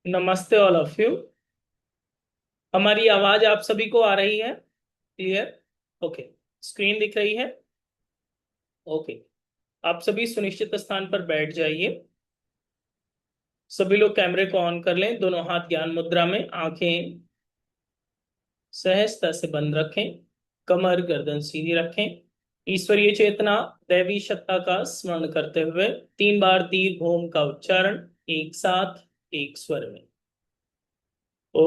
नमस्ते all of you. हमारी आवाज आप सभी को आ रही है? क्लियर? ओके। स्क्रीन दिख रही है? ओके। आप सभी सुनिश्चित स्थान पर बैठ जाइए। सभी लोग कैमरे को ऑन कर लें। दोनों हाथ ज्ञान मुद्रा में, आंखें सहजता से बंद रखें। कमर गर्दन सीधी रखें। ईश्वरीय चेतना, दैवी सत्ता का स्मरण करते हुए 3 बार दीर्घ ओम का उच्चारण एक साथ, एक स्वर में। ओ।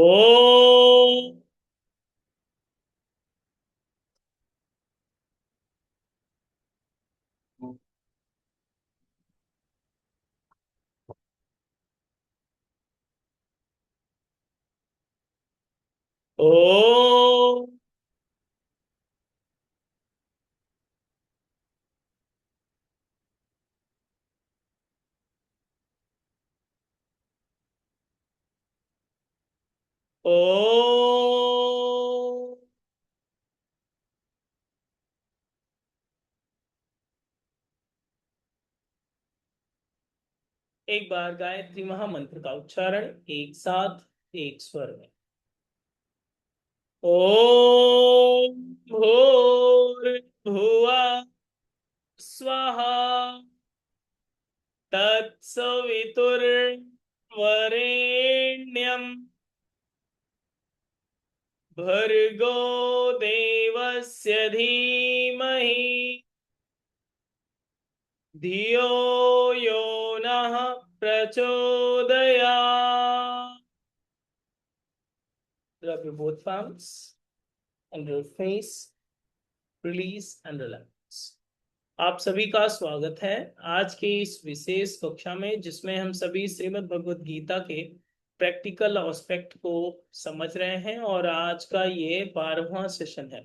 ओ। ओ। एक बार गायत्री महामंत्र का उच्चारण एक साथ, एक स्वर में। ओम भूर्भुवः स्वाहा तत्सवितुर्वरेण्यं भर्गो देवस्य धीमहि धियो यो नः प्रचोदयात्। Rub your both palms under your face, release and relax. आप सभी का स्वागत है आज के इस विशेष कक्षा में, जिसमें हम सभी श्रीमद् भगवद गीता के प्रैक्टिकल एस्पेक्ट को समझ रहे हैं और आज का ये 12वां सेशन है।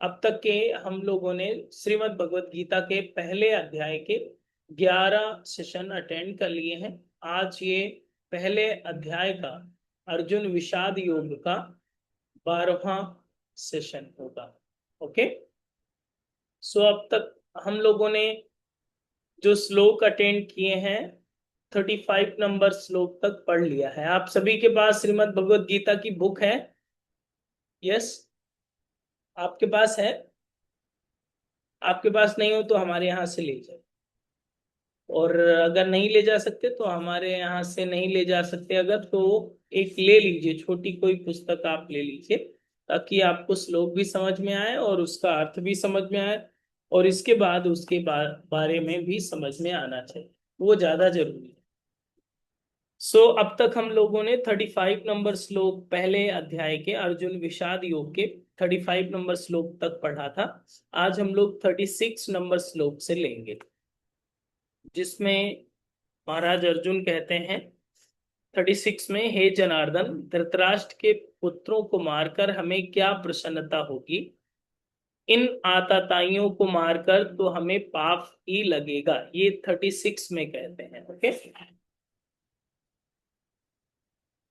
अब तक के हम लोगों ने श्रीमद् भगवद गीता के पहले अध्याय के 11 सेशन अटेंड कर लिए हैं। आज ये पहले अध्याय का अर्जुन विषाद योग का 12वां सेशन होगा। ओके। सो अब तक हम लोगों ने जो श्लोक अटेंड किए हैं 35 नंबर श्लोक तक पढ़ लिया है। आप सभी के पास श्रीमद् भगवद गीता की बुक है? यस, आपके पास है। आपके पास नहीं हो तो हमारे यहाँ से ले जाए, और अगर नहीं ले जा सकते तो हमारे यहाँ से नहीं ले जा सकते अगर, तो एक ले लीजिए, छोटी कोई पुस्तक आप ले लीजिए, ताकि आपको श्लोक भी समझ में आए और उसका अर्थ भी समझ में आए, और इसके बाद उसके बारे में भी समझ में आना चाहिए, वो ज्यादा जरूरी है। अब तक हम लोगों ने 35 नंबर श्लोक पहले अध्याय के अर्जुन विषाद योग के 35 नंबर श्लोक तक पढ़ा था। आज हम लोग 36 नंबर श्लोक से लेंगे, जिसमें महाराज अर्जुन कहते हैं 36 में, हे जनार्दन, धृतराष्ट्र के पुत्रों को मारकर हमें क्या प्रसन्नता होगी? इन आताताइयों को मारकर तो हमें पाप ही लगेगा। ये 36 में कहते हैं। ओके,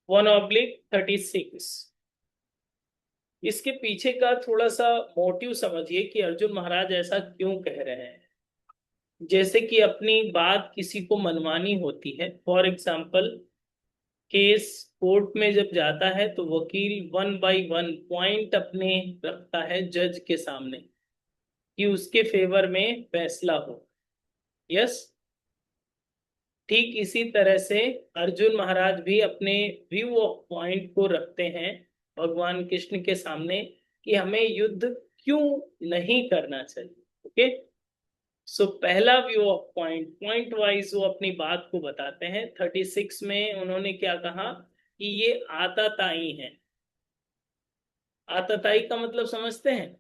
1/36। इसके पीछे का थोड़ा सा मोटिव समझिए कि अर्जुन महाराज ऐसा क्यों कह रहे हैं। जैसे कि अपनी बात किसी को मनवानी होती है, फॉर एग्जाम्पल केस कोर्ट में जब जाता है तो वकील 1 बाय 1 पॉइंट अपने रखता है जज के सामने कि उसके फेवर में फैसला हो। यस, ठीक इसी तरह से अर्जुन महाराज भी अपने व्यू ऑफ पॉइंट को रखते हैं भगवान कृष्ण के सामने कि हमें युद्ध क्यों नहीं करना चाहिए। ओके। पहला view of point, point wise वो अपनी बात को बताते हैं। 36 में उन्होंने क्या कहा कि ये आताताई है। आताताई का मतलब समझते हैं?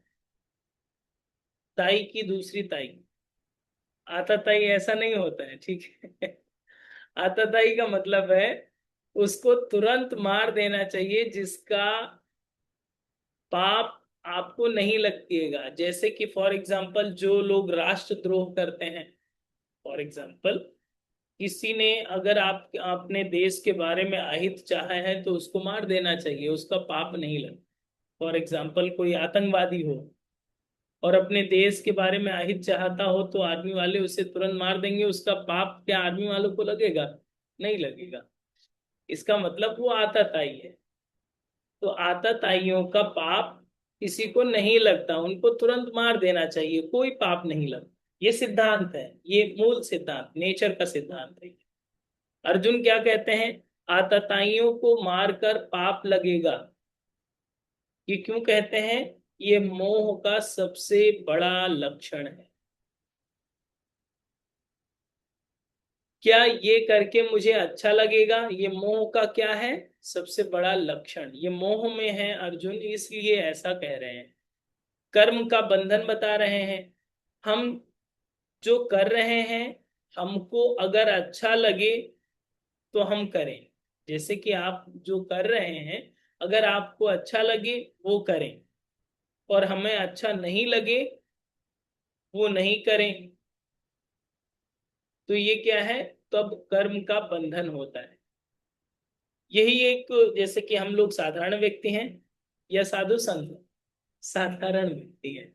ताई की दूसरी ताई। आताताई ऐसा नहीं होता है, ठीक है। आताताई का मतलब है उसको तुरंत मार देना चाहिए जिसका पाप आपको नहीं लगेगा। जैसे कि फॉर एग्जाम्पल जो लोग राष्ट्रद्रोह करते हैं, फॉर एग्जाम्पल किसी ने अगर आप अपने देश के बारे में अहित चाहा है तो उसको मार देना चाहिए, उसका पाप नहीं लगे। फॉर एग्जाम्पल कोई आतंकवादी हो और अपने देश के बारे में अहित चाहता हो तो आर्मी वाले उसे तुरंत मार देंगे, उसका पाप क्या आर्मी वालों को लगेगा? नहीं लगेगा। इसका मतलब वो आतताई है। तो आतताइयों का पाप किसी को नहीं लगता, उनको तुरंत मार देना चाहिए, कोई पाप नहीं लगता। ये सिद्धांत है, ये मूल सिद्धांत, नेचर का सिद्धांत है। अर्जुन क्या कहते हैं? आतताइयों को मारकर पाप लगेगा। ये क्यों कहते हैं? ये मोह का सबसे बड़ा लक्षण है। क्या ये करके मुझे अच्छा लगेगा? ये मोह का क्या है? सबसे बड़ा लक्षण। ये मोह में है अर्जुन, इसलिए ऐसा कह रहे हैं। कर्म का बंधन बता रहे हैं। हम जो कर रहे हैं, हमको अगर अच्छा लगे तो हम करें। जैसे कि आप जो कर रहे हैं, अगर आपको अच्छा लगे वो करें, और हमें अच्छा नहीं लगे वो नहीं करें। तो ये क्या है? तब कर्म का बंधन होता है। यही एक, जैसे कि हम लोग साधारण व्यक्ति हैं या साधु संत? साधारण व्यक्ति है।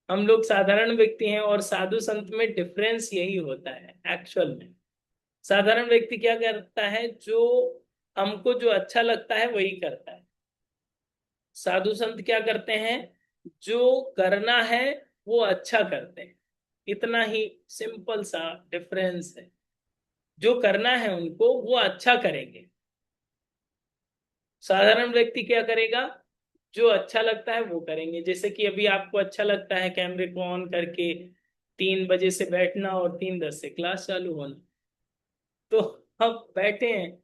हम लोग साधारण व्यक्ति हैं, और साधु संत में डिफरेंस यही होता है एक्चुअल में। साधारण व्यक्ति क्या करता है? जो हमको जो अच्छा लगता है वही करता है। साधु संत क्या करते हैं? जो करना है वो अच्छा करते हैं। इतना ही सिंपल सा डिफरेंस है। जो करना है उनको वो अच्छा करेंगे। साधारण व्यक्ति क्या करेगा? जो अच्छा लगता है वो करेंगे। जैसे कि अभी आपको अच्छा लगता है कैमरे को ऑन करके 3 बजे से बैठना और 3:10 से क्लास चालू होना, तो हम बैठे हैं।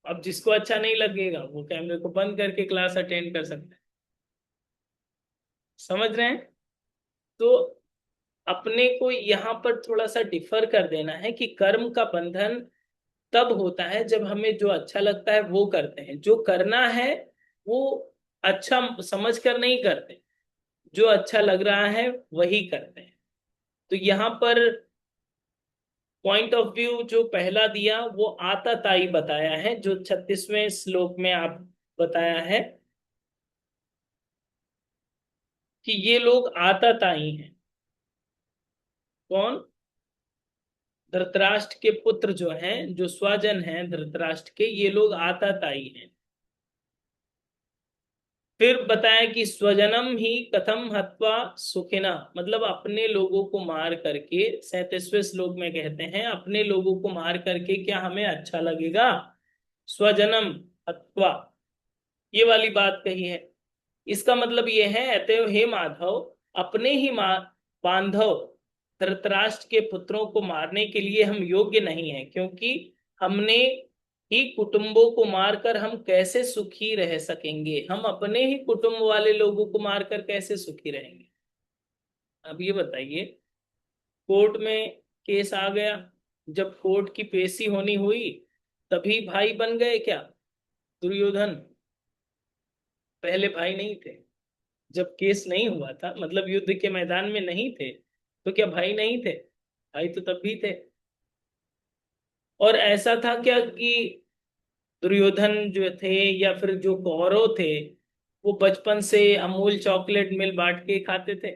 अब जिसको अच्छा नहीं लगेगा वो कैमरे को बंद करके क्लास अटेंड कर सकता है। समझ रहे हैं? तो अपने को यहाँ पर थोड़ा सा डिफर कर देना है कि कर्म का बंधन तब होता है जब हमें जो अच्छा लगता है वो करते हैं। जो करना है वो अच्छा समझ कर नहीं करते, जो अच्छा लग रहा है वही करते हैं। तो यहाँ पर पॉइंट ऑफ व्यू जो पहला दिया वो आताताई बताया है, जो 36वें श्लोक में आप बताया है कि ये लोग आताताई हैं। कौन? धृतराष्ट्र के पुत्र जो हैं, जो स्वजन हैं धृतराष्ट्र के, ये लोग आताताई हैं। फिर बताया कि स्वजनम ही कथम हत्वा सुखिना, मतलब अपने लोगों को मार करके, 37वें श्लोक में कहते हैं अपने लोगों को मार करके क्या हमें अच्छा लगेगा? स्वजनम हत्वा, ये वाली बात कही है। इसका मतलब ये है, अतएव हे माधव, अपने ही बांधव धृतराष्ट्र के पुत्रों को मारने के लिए हम योग्य नहीं हैं, क्योंकि हमने ही कुटुंबों को मारकर हम कैसे सुखी रह सकेंगे? हम अपने ही कुटुंब वाले लोगों को मारकर कैसे सुखी रहेंगे? अब ये बताइए, कोर्ट में केस आ गया, जब कोर्ट की पेशी होनी हुई तभी भाई बन गए क्या दुर्योधन? पहले भाई नहीं थे। जब केस नहीं हुआ था, मतलब युद्ध के मैदान में नहीं थे, तो क्या भाई नहीं थे? भाई तो तब भी थे। और ऐसा था क्या कि दुर्योधन जो थे या फिर जो कौरव थे, वो बचपन से अमूल चॉकलेट मिल बांट के खाते थे?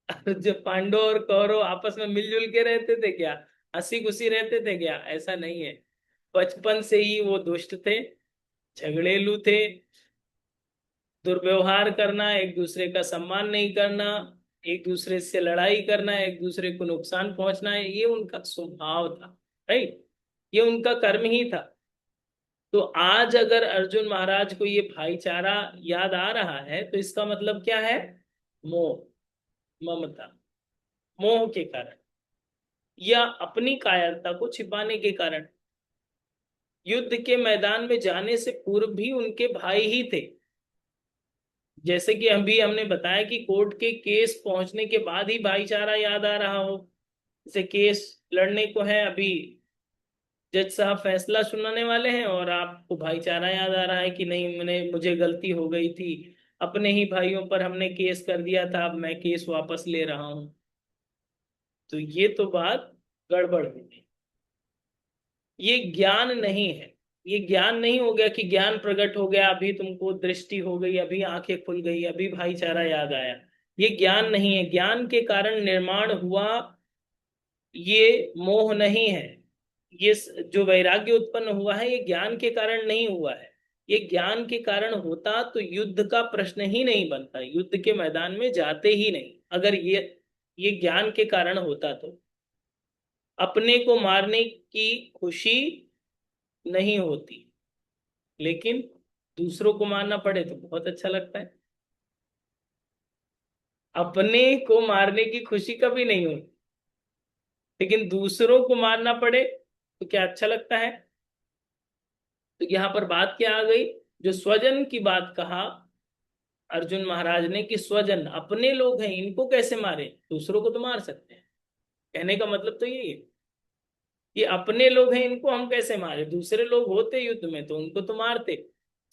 और जो पांडव और कौरव आपस में मिलजुल के रहते थे क्या? हंसी खुशी रहते थे क्या? ऐसा नहीं है। बचपन से ही वो दुष्ट थे, झगड़ेलू थे। दुर्व्यवहार करना, एक दूसरे का सम्मान नहीं करना, एक दूसरे से लड़ाई करना, एक दूसरे को नुकसान पहुंचना, ये उनका स्वभाव था। राइट? ये उनका कर्म ही था। तो आज अगर अर्जुन महाराज को ये भाईचारा याद आ रहा है तो इसका मतलब क्या है? मोह, ममता। मोह के कारण, या अपनी कायरता को छिपाने के कारण। युद्ध के मैदान में जाने से पूर्व भी उनके भाई ही थे। जैसे कि अभी हमने बताया कि कोर्ट के केस पहुंचने के बाद ही भाईचारा याद आ रहा हो। जैसे केस लड़ने को है अभी, जज साहब फैसला सुनाने वाले हैं और आपको भाईचारा याद आ रहा है कि नहीं, मुझे गलती हो गई थी, अपने ही भाइयों पर हमने केस कर दिया था, अब मैं केस वापस ले रहा हूं। तो ये तो बात गड़बड़ हो गई। ये ज्ञान नहीं है। ये ज्ञान नहीं हो गया कि ज्ञान प्रकट हो गया, अभी तुमको दृष्टि हो गई, अभी आंखें खुल गई, अभी भाईचारा याद आया। ये ज्ञान नहीं है। ज्ञान के कारण निर्माण हुआ ये मोह नहीं है। ये जो वैराग्य उत्पन्न हुआ है ये ज्ञान के कारण नहीं हुआ है। ये ज्ञान के कारण होता तो युद्ध का प्रश्न ही नहीं बनता, युद्ध के मैदान में जाते ही नहीं। अगर ये ज्ञान के कारण होता तो अपने को मारने की खुशी नहीं होती, लेकिन दूसरों को मारना पड़े तो बहुत अच्छा लगता है। अपने को मारने की खुशी कभी नहीं होती, लेकिन दूसरों को मारना पड़े तो क्या अच्छा लगता है। तो यहाँ पर बात क्या आ गई, जो स्वजन की बात कहा अर्जुन महाराज ने कि स्वजन अपने लोग हैं, इनको कैसे मारे, दूसरों को तो मार सकते हैं। कहने का मतलब तो यही है, ये अपने लोग हैं इनको हम कैसे मारे, दूसरे लोग होते युद्ध में तो उनको तो मारते,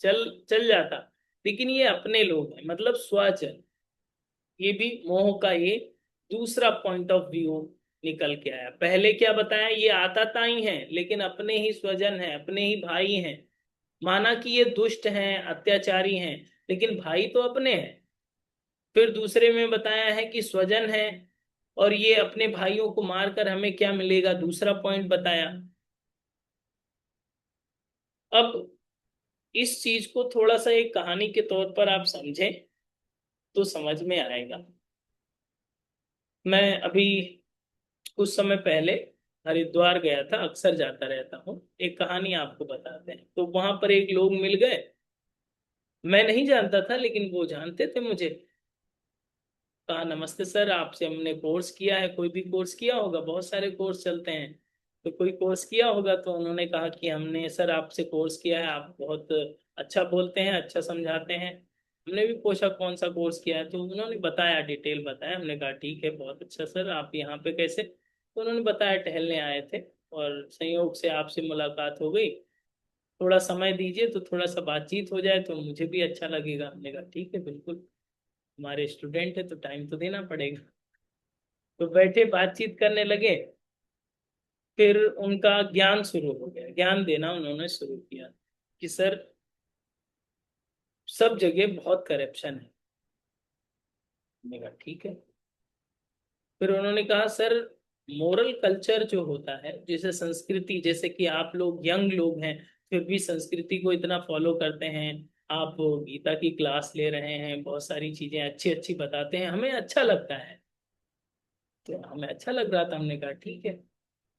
चल चल जाता, लेकिन ये अपने लोग हैं मतलब स्वजन। ये भी मोह का ये दूसरा पॉइंट ऑफ व्यू निकल के आया। पहले क्या बताया, ये आताताई हैं लेकिन अपने ही स्वजन हैं, अपने ही भाई हैं। माना कि ये दुष्ट हैं अत्याचारी हैं, लेकिन भाई तो अपने हैं। फिर दूसरे में बताया है कि स्वजन है और ये अपने भाइयों को मारकर हमें क्या मिलेगा, दूसरा पॉइंट बताया। अब इस चीज को थोड़ा सा एक कहानी के तौर पर आप समझें तो समझ में आएगा। मैं अभी कुछ समय पहले हरिद्वार गया था, अक्सर जाता रहता हूँ। एक कहानी आपको बताते हैं। तो वहां पर एक लोग मिल गए, मैं नहीं जानता था लेकिन वो जानते थे मुझे। कहा नमस्ते सर, आपसे हमने कोर्स किया है। कोई भी कोर्स किया होगा, बहुत सारे कोर्स चलते हैं, तो कोई कोर्स किया होगा। तो उन्होंने कहा कि हमने सर आपसे कोर्स किया है, आप बहुत अच्छा बोलते हैं, अच्छा समझाते हैं। हमने भी पूछा कौन सा कोर्स किया है, तो उन्होंने बताया, डिटेल बताया। हमने कहा ठीक है, बहुत अच्छा सर, आप यहाँ पे कैसे। तो उन्होंने बताया टहलने आए थे और संयोग से आपसे मुलाकात हो गई, थोड़ा समय दीजिए तो थोड़ा सा बातचीत हो जाए तो मुझे भी अच्छा लगेगा। हमने कहा ठीक है बिल्कुल, हमारे स्टूडेंट है तो टाइम तो देना पड़ेगा। तो बैठे बातचीत करने लगे। फिर उनका ज्ञान शुरू हो गया, ज्ञान देना उन्होंने शुरू किया कि सर सब जगह बहुत करप्शन है। मैंने कहा ठीक है। फिर उन्होंने कहा सर मोरल कल्चर जो होता है, जैसे संस्कृति, जैसे कि आप लोग यंग लोग हैं फिर भी संस्कृति को इतना फॉलो करते हैं, आप गीता की क्लास ले रहे हैं, बहुत सारी चीजें अच्छी अच्छी बताते हैं, हमें अच्छा लगता है। तो हमें अच्छा लग रहा था, हमने कहा ठीक है।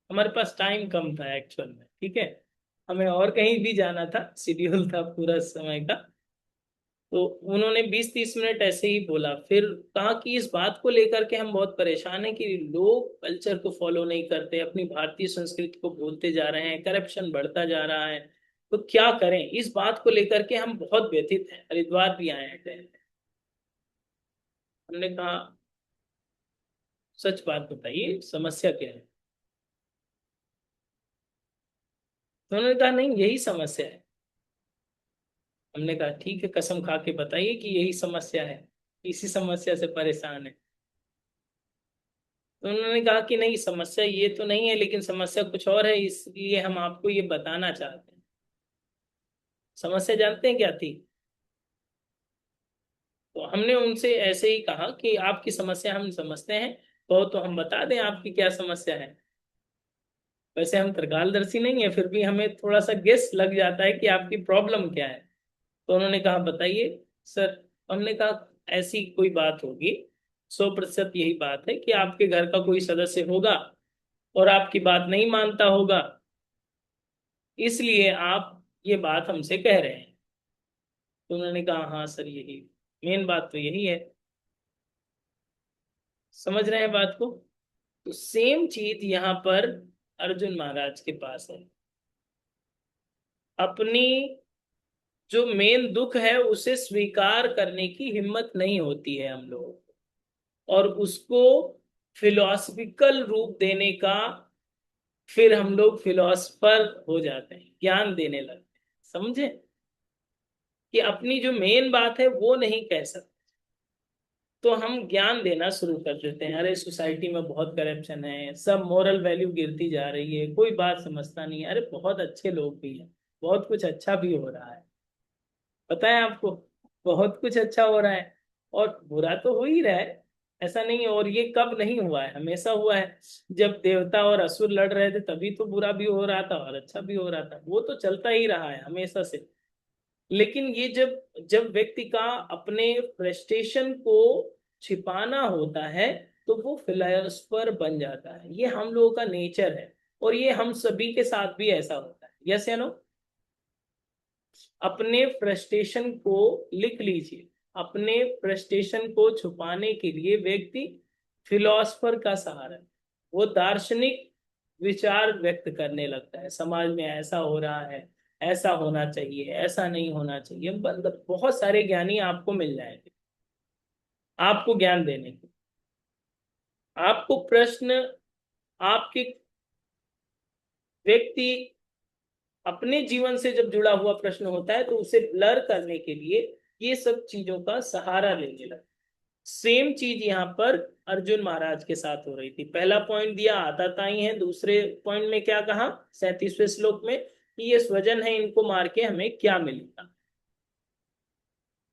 हमारे पास टाइम कम था एक्चुअल में, ठीक है, हमें और कहीं भी जाना था, शेड्यूल था पूरा समय का। तो उन्होंने 20-30 मिनट ऐसे ही बोला, फिर कहा कि इस बात को लेकर के हम बहुत परेशान हैं कि लोग कल्चर को फॉलो नहीं करते, अपनी भारतीय संस्कृति को भूलते जा रहे हैं, करप्शन बढ़ता जा रहा है, तो क्या करें। इस बात को लेकर के हम बहुत व्यथित हैं, हरिद्वार भी आए हैं टहलने। हमने कहा सच बात बताइए, समस्या क्या है। तो उन्होंने कहा नहीं यही समस्या है। हमने कहा ठीक है, कसम खा के बताइए कि यही समस्या है, इसी समस्या से परेशान है। तो उन्होंने कहा कि नहीं समस्या ये तो नहीं है, लेकिन समस्या कुछ और है, इसलिए हम आपको ये बताना चाहते हैं। समस्या जानते हैं क्या थी। तो हमने उनसे ऐसे ही कहा कि आपकी समस्या हम समझते हैं, तो हम बता दें आपकी क्या समस्या है। वैसे हम त्रिकालदर्शी नहीं है, फिर भी हमें थोड़ा सा गेस लग जाता है कि आपकी प्रॉब्लम क्या है। तो उन्होंने कहा बताइए सर। हमने कहा ऐसी कोई बात होगी, 100% यही बात है कि आपके घर का कोई सदस्य होगा और आपकी बात नहीं मानता होगा, इसलिए आप ये बात हमसे कह रहे हैं। तो उन्होंने कहा हाँ सर, यही मेन बात तो यही है। समझ रहे हैं बात को। तो सेम चीज यहाँ पर अर्जुन महाराज के पास है। अपनी जो मेन दुख है उसे स्वीकार करने की हिम्मत नहीं होती है हम लोगों को, और उसको फिलोसफिकल रूप देने का, फिर हम लोग फिलोसफर हो जाते हैं, ज्ञान देने लगते हैं। समझे कि अपनी जो मेन बात है वो नहीं कह सकते, तो हम ज्ञान देना शुरू कर देते हैं। अरे सोसाइटी में बहुत करप्शन है, सब मोरल वैल्यू गिरती जा रही है, कोई बात समझता नहीं है। अरे बहुत अच्छे लोग भी हैं, बहुत कुछ अच्छा भी हो रहा है, पता है आपको, बहुत कुछ अच्छा हो रहा है और बुरा तो हो ही रहा है। ऐसा नहीं है। और ये कब नहीं हुआ है, हमेशा हुआ है। जब देवता और असुर लड़ रहे थे तभी तो बुरा भी हो रहा था और अच्छा भी हो रहा था, वो तो चलता ही रहा है हमेशा से। लेकिन ये जब जब व्यक्ति का अपने फ्रस्ट्रेशन को छिपाना होता है तो वो फिलोसफर बन जाता है। ये हम लोगों का नेचर है और ये हम सभी के साथ भी ऐसा होता है। यस या नो? अपने फ्रस्ट्रेशन को लिख लीजिए। अपने फ्रस्ट्रेशन को छुपाने के लिए व्यक्ति फिलोसफर का सहारा, वो दार्शनिक विचार व्यक्त करने लगता है। समाज में ऐसा हो रहा है, ऐसा होना चाहिए, ऐसा नहीं होना चाहिए। मतलब बहुत सारे ज्ञानी आपको मिल जाएंगे आपको ज्ञान देने को। आपको प्रश्न, आपके व्यक्ति अपने जीवन से जब जुड़ा हुआ प्रश्न होता है तो उसे ब्लर करने के लिए ये सब चीजों का सहारा लेने लगे। सेम चीज यहाँ पर अर्जुन महाराज के साथ हो रही थी। पहला पॉइंट दिया आताताई है, दूसरे पॉइंट में क्या कहा 37वें श्लोक में कि ये स्वजन है, इनको मार के हमें क्या मिलेगा।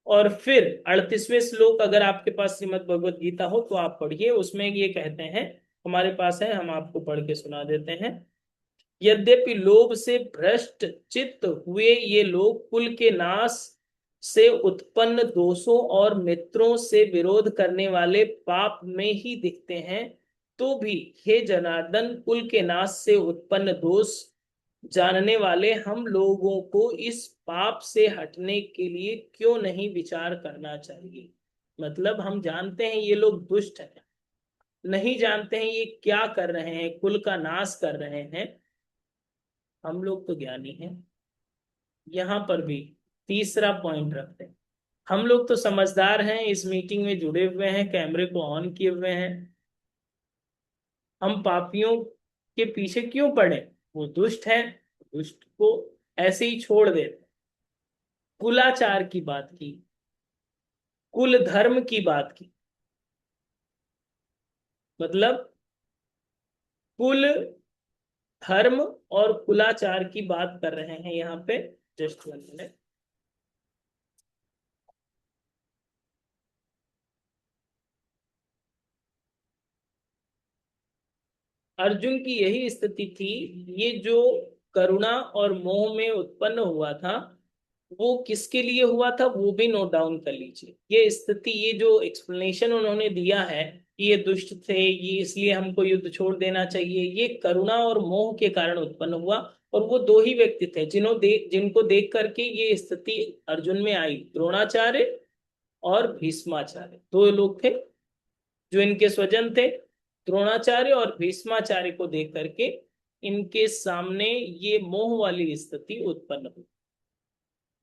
और फिर 38वें श्लोक अगर आपके पास श्रीमद् भगवत गीता हो तो आप पढ़िए, उसमें ये कहते हैं, हमारे पास है, हम आपको पढ़ के सुना देते हैं। यद्यपि लोभ से भ्रष्ट चित्त हुए ये लोग कुल के नाश से उत्पन्न दोषों और मित्रों से विरोध करने वाले पाप में ही दिखते हैं, तो भी हे जनार्दन कुल के नाश से उत्पन्न दोष जानने वाले हम लोगों को इस पाप से हटने के लिए क्यों नहीं विचार करना चाहिए। मतलब हम जानते हैं ये लोग दुष्ट हैं, नहीं जानते हैं ये क्या कर रहे हैं, कुल का नाश कर रहे हैं। हम लोग तो ज्ञानी हैं। यहां पर भी तीसरा पॉइंट रखते हैं, हम लोग तो समझदार हैं, इस मीटिंग में जुड़े हुए हैं, कैमरे को ऑन किए हुए हैं। हम पापियों के पीछे क्यों पड़े, वो दुष्ट है, दुष्ट को ऐसे ही छोड़ देते। कुलाचार की बात की, कुल धर्म की बात की, मतलब कुल धर्म और कुलाचार की बात कर रहे हैं यहाँ पे। Just 1 minute. अर्जुन की यही स्थिति थी। ये जो करुणा और मोह में उत्पन्न हुआ था वो किसके लिए हुआ था वो भी नोट डाउन कर लीजिए। ये स्थिति, ये जो एक्सप्लेनेशन उन्होंने दिया है कि ये दुष्ट थे, ये इसलिए हमको युद्ध छोड़ देना चाहिए, ये करुणा और मोह के कारण उत्पन्न हुआ। और वो दो ही व्यक्ति थे जिनको देख करके ये स्थिति अर्जुन में आई, द्रोणाचार्य और भीष्माचार्य। दो लोग थे जो इनके स्वजन थे। द्रोणाचार्य और भीष्माचार्य को देख करके इनके सामने ये मोह वाली स्थिति उत्पन्न हुई।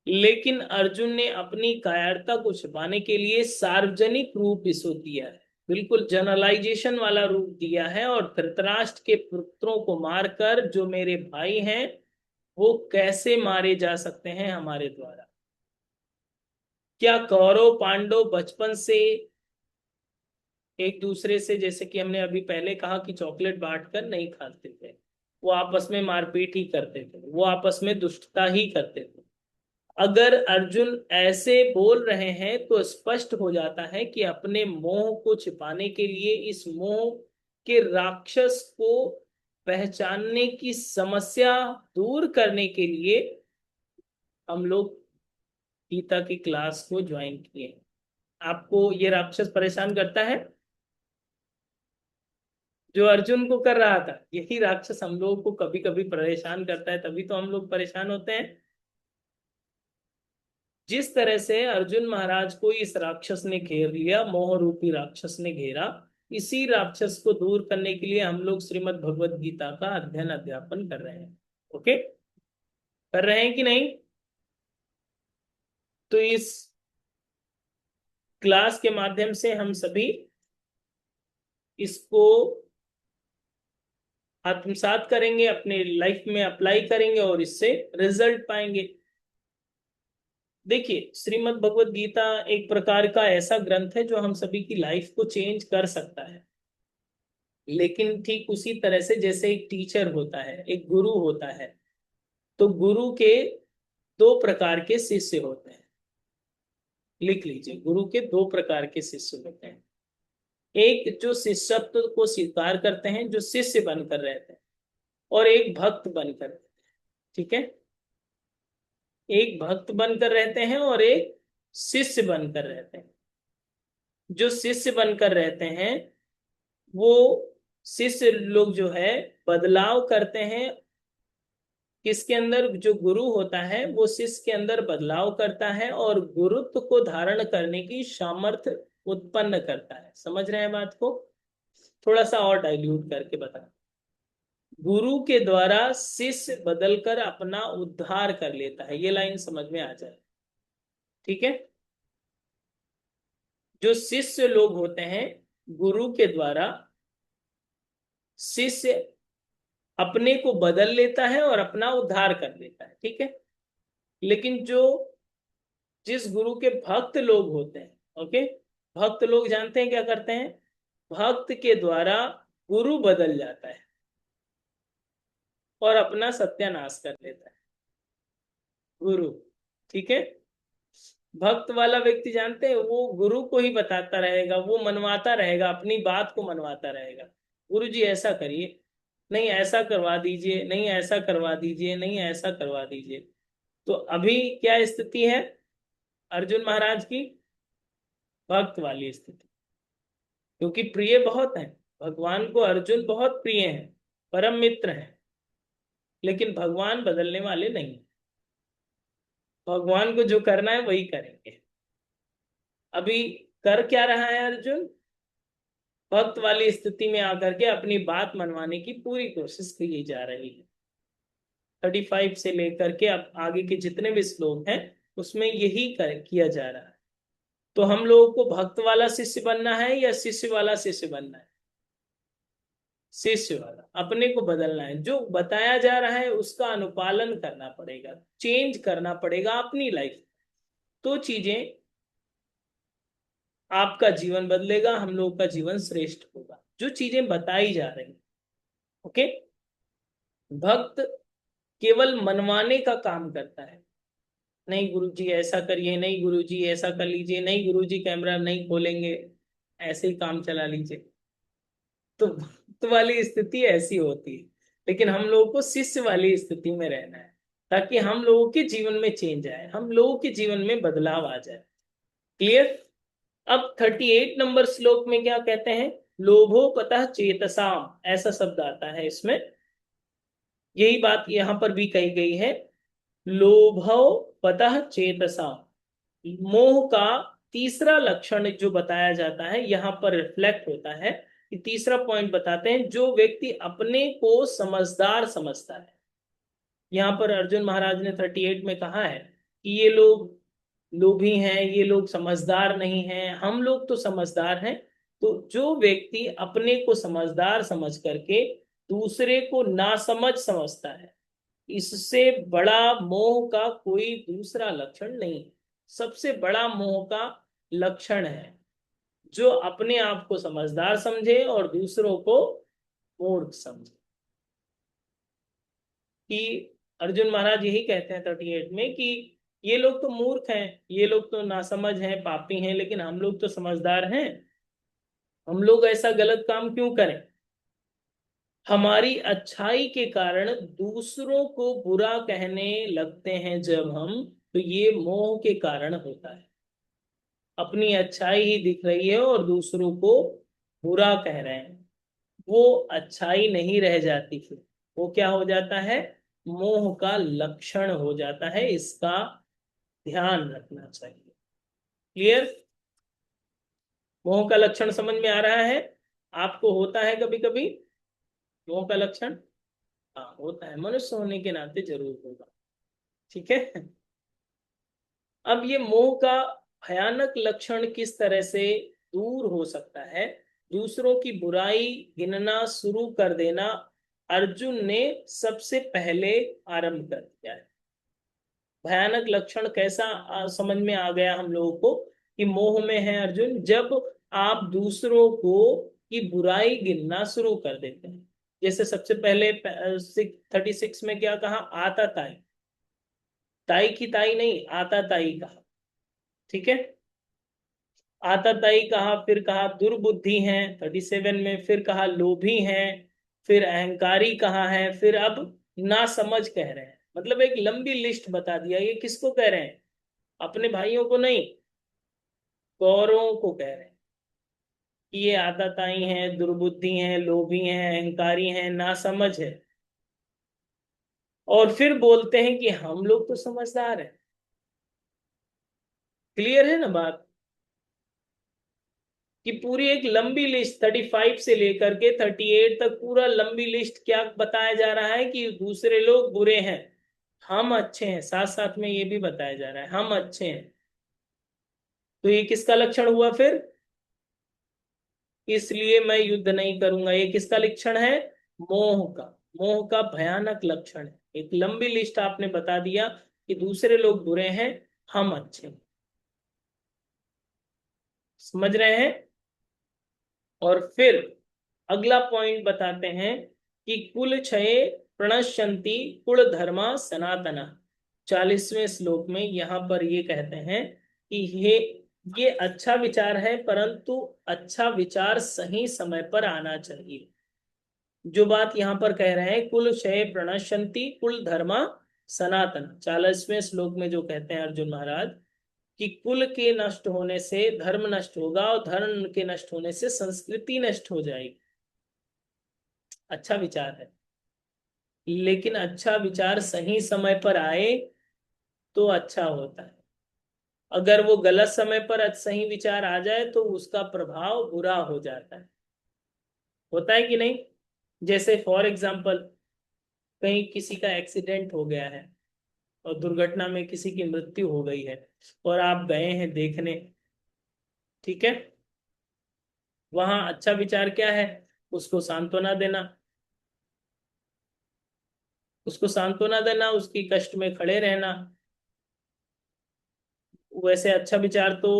लेकिन अर्जुन ने अपनी कायरता को छिपाने के लिए सार्वजनिक रूप इसको दिया है, बिल्कुल जनरलाइजेशन वाला रूप दिया है। और धृतराष्ट्र के पुत्रों को मारकर जो मेरे भाई हैं वो कैसे मारे जा सकते हैं हमारे द्वारा। क्या कौरव पांडव बचपन से एक दूसरे से, जैसे कि हमने अभी पहले कहा कि चॉकलेट बांटकर नहीं खाते थे, वो आपस में मारपीट ही करते थे, वो आपस में दुष्टता ही करते थे। अगर अर्जुन ऐसे बोल रहे हैं तो स्पष्ट हो जाता है कि अपने मोह को छिपाने के लिए, इस मोह के राक्षस को पहचानने की समस्या दूर करने के लिए हम लोग गीता की क्लास को ज्वाइन किए। आपको ये राक्षस परेशान करता है जो अर्जुन को कर रहा था, यही राक्षस हम लोगों को कभी कभी परेशान करता है, तभी तो हम लोग परेशान होते हैं। जिस तरह से अर्जुन महाराज को इस राक्षस ने घेर लिया, मोह रूपी राक्षस ने घेरा, इसी राक्षस को दूर करने के लिए हम लोग श्रीमद् भगवत गीता का अध्ययन अध्यापन कर रहे हैं। ओके, कर रहे हैं कि नहीं? तो इस क्लास के माध्यम से हम सभी इसको आत्मसात करेंगे, अपने लाइफ में अप्लाई करेंगे और इससे रिजल्ट पाएंगे। देखिए, श्रीमद् भगवत गीता एक प्रकार का ऐसा ग्रंथ है जो हम सभी की लाइफ को चेंज कर सकता है। लेकिन ठीक उसी तरह से जैसे एक टीचर होता है, एक गुरु होता है, तो गुरु के दो प्रकार के शिष्य होते हैं। लिख लीजिए, गुरु के दो प्रकार के शिष्य होते हैं। एक जो शिष्यत्व को स्वीकार करते हैं, जो शिष्य बनकर रहते हैं, और एक भक्त बनकर रहते हैं। ठीक है, एक भक्त बनकर रहते हैं और एक शिष्य बनकर रहते हैं। जो शिष्य बनकर रहते हैं वो शिष्य लोग जो है बदलाव करते हैं। किसके अंदर? जो गुरु होता है वो शिष्य के अंदर बदलाव करता है और गुरुत्व को धारण करने की सामर्थ्य उत्पन्न करता है। समझ रहे हैं बात को? थोड़ा सा और डाइल्यूट करके बता। गुरु के द्वारा शिष्य बदलकर अपना उद्धार कर लेता है, ये लाइन समझ में आ जाए। ठीक है, जो शिष्य लोग होते हैं गुरु के द्वारा शिष्य अपने को बदल लेता है और अपना उद्धार कर लेता है। ठीक है, लेकिन जो जिस गुरु के भक्त लोग होते हैं, ओके, भक्त लोग जानते हैं क्या करते हैं? भक्त के द्वारा गुरु बदल जाता है और अपना सत्यानाश कर लेता है गुरु। ठीक है, भक्त वाला व्यक्ति जानते हैं वो गुरु को ही बताता रहेगा, वो मनवाता रहेगा, अपनी बात को मनवाता रहेगा। गुरु जी ऐसा करिए, नहीं ऐसा करवा दीजिए, नहीं ऐसा करवा दीजिए, नहीं ऐसा करवा दीजिए। तो अभी क्या स्थिति है अर्जुन महाराज की? भक्त वाली स्थिति, क्योंकि प्रिय बहुत है भगवान को, अर्जुन बहुत प्रिय है, परम मित्र है, लेकिन भगवान बदलने वाले नहीं। भगवान को जो करना है वही करेंगे। अभी कर क्या रहा है अर्जुन? भक्त वाली स्थिति में आकर के अपनी बात मनवाने की पूरी कोशिश की जा रही है। 35 से लेकर के अब आगे के जितने भी श्लोक हैं उसमें यही किया जा रहा है। तो हम लोगों को भक्त वाला शिष्य बनना है या शिष्य वाला शिष्य बनना है? शिष्य वाला। अपने को बदलना है, जो बताया जा रहा है उसका अनुपालन करना पड़ेगा, चेंज करना पड़ेगा अपनी लाइफ। तो चीजें, आपका जीवन बदलेगा, हम लोग का जीवन श्रेष्ठ होगा, जो चीजें बताई जा रही। ओके, भक्त केवल मनवाने का काम करता है। नहीं गुरुजी ऐसा करिए, नहीं गुरुजी ऐसा कर लीजिए, नहीं गुरुजी कैमरा नहीं खोलेंगे, ऐसे ही काम चला लीजिए। तो भक्त वाली स्थिति ऐसी होती है, लेकिन हम लोगों को शिष्य वाली स्थिति में रहना है, ताकि हम लोगों के जीवन में चेंज आए, हम लोगों के जीवन में बदलाव आ जाए। क्लियर? अब 38 नंबर श्लोक में क्या कहते हैं? लोभोपतः चेतसाम, ऐसा शब्द आता है इसमें। यही बात यहां पर भी कही गई है, लोभोपतः चेतसाम। मोह का तीसरा लक्षण जो बताया जाता है यहां पर रिफ्लेक्ट होता है कि तीसरा पॉइंट बताते हैं, जो व्यक्ति अपने को समझदार समझता है। यहाँ पर अर्जुन महाराज ने 38 में कहा है कि ये लोग लोभी हैं, ये लोग समझदार नहीं हैं, हम लोग तो समझदार हैं। तो जो व्यक्ति अपने को समझदार समझ करके दूसरे को नासमझ समझता है, इससे बड़ा मोह का कोई दूसरा लक्षण नहीं। सबसे बड़ा मोह का लक्षण है जो अपने आप को समझदार समझे और दूसरों को मूर्ख समझे। कि अर्जुन महाराज यही कहते हैं 38 में कि ये लोग तो मूर्ख हैं, ये लोग तो नासमझ हैं, पापी हैं, लेकिन हम लोग तो समझदार हैं। हम लोग ऐसा गलत काम क्यों करें? हमारी अच्छाई के कारण दूसरों को बुरा कहने लगते हैं जब हम, तो ये मोह के कारण होता है। अपनी अच्छाई ही दिख रही है और दूसरों को बुरा कह रहे हैं, वो अच्छाई नहीं रह जाती, फिर वो क्या हो जाता है? मोह का लक्षण हो जाता है। इसका ध्यान रखना चाहिए। क्लियर? मोह का लक्षण समझ में आ रहा है? आपको होता है कभी कभी मोह का लक्षण? हाँ होता है, मनुष्य होने के नाते जरूर होगा। ठीक है, अब ये मोह का भयानक लक्षण किस तरह से दूर हो सकता है? दूसरों की बुराई गिनना शुरू कर देना अर्जुन ने सबसे पहले आरंभ कर दिया है। भयानक लक्षण कैसा समझ में आ गया हम लोगों को कि मोह में है अर्जुन, जब आप दूसरों को की बुराई गिनना शुरू कर देते हैं। जैसे सबसे पहले 36 में क्या कहा? आता ताई, ताई की ताई नहीं, आता ताई कहा। ठीक है, आताताई कहा, फिर कहा दुर्बुद्धि हैं 37 में, फिर कहा लोभी हैं, फिर अहंकारी कहा है, फिर अब नासमझ कह रहे हैं। मतलब एक लंबी लिस्ट बता दिया। ये किसको कह रहे हैं? अपने भाइयों को नहीं, कौरवों को कह रहे हैं कि ये आताताई हैं, दुर्बुद्धि हैं, लोभी हैं, अहंकारी हैं, नासमझ है। और फिर बोलते हैं कि हम लोग तो समझदार हैं। क्लियर है ना बात? कि पूरी एक लंबी लिस्ट 35 से लेकर के 38 तक पूरा लंबी लिस्ट क्या बताया जा रहा है कि दूसरे लोग बुरे हैं, हम अच्छे हैं। साथ साथ में ये भी बताया जा रहा है हम अच्छे हैं। तो ये किसका लक्षण हुआ फिर? इसलिए मैं युद्ध नहीं करूंगा, ये किसका लक्षण है? मोह का। मोह का भयानक लक्षण है। एक लंबी लिस्ट आपने बता दिया कि दूसरे लोग बुरे हैं, हम अच्छे हैं। समझ रहे हैं? और फिर अगला पॉइंट बताते हैं कि कुल क्षये प्रणश्यंति कुल धर्मा सनातना। 40वें श्लोक में यहां पर ये कहते हैं कि ये अच्छा विचार है, परंतु अच्छा विचार सही समय पर आना चाहिए। जो बात यहां पर कह रहे हैं, कुल क्षय प्रणश्यंति कुल धर्मा सनातन, 40वें श्लोक में जो कहते हैं अर्जुन महाराज कि कुल के नष्ट होने से धर्म नष्ट होगा और धर्म के नष्ट होने से संस्कृति नष्ट हो जाएगी। अच्छा विचार है, लेकिन अच्छा विचार सही समय पर आए तो अच्छा होता है। अगर वो गलत समय पर सही विचार आ जाए तो उसका प्रभाव बुरा हो जाता है। होता है कि नहीं? जैसे फॉर एग्जाम्पल कहीं किसी का एक्सीडेंट हो गया है और दुर्घटना में किसी की मृत्यु हो गई है और आप गए हैं देखने, ठीक है? वहां अच्छा विचार क्या है? उसको सांत्वना देना, उसको सांत्वना देना, उसकी कष्ट में खड़े रहना। वैसे अच्छा विचार तो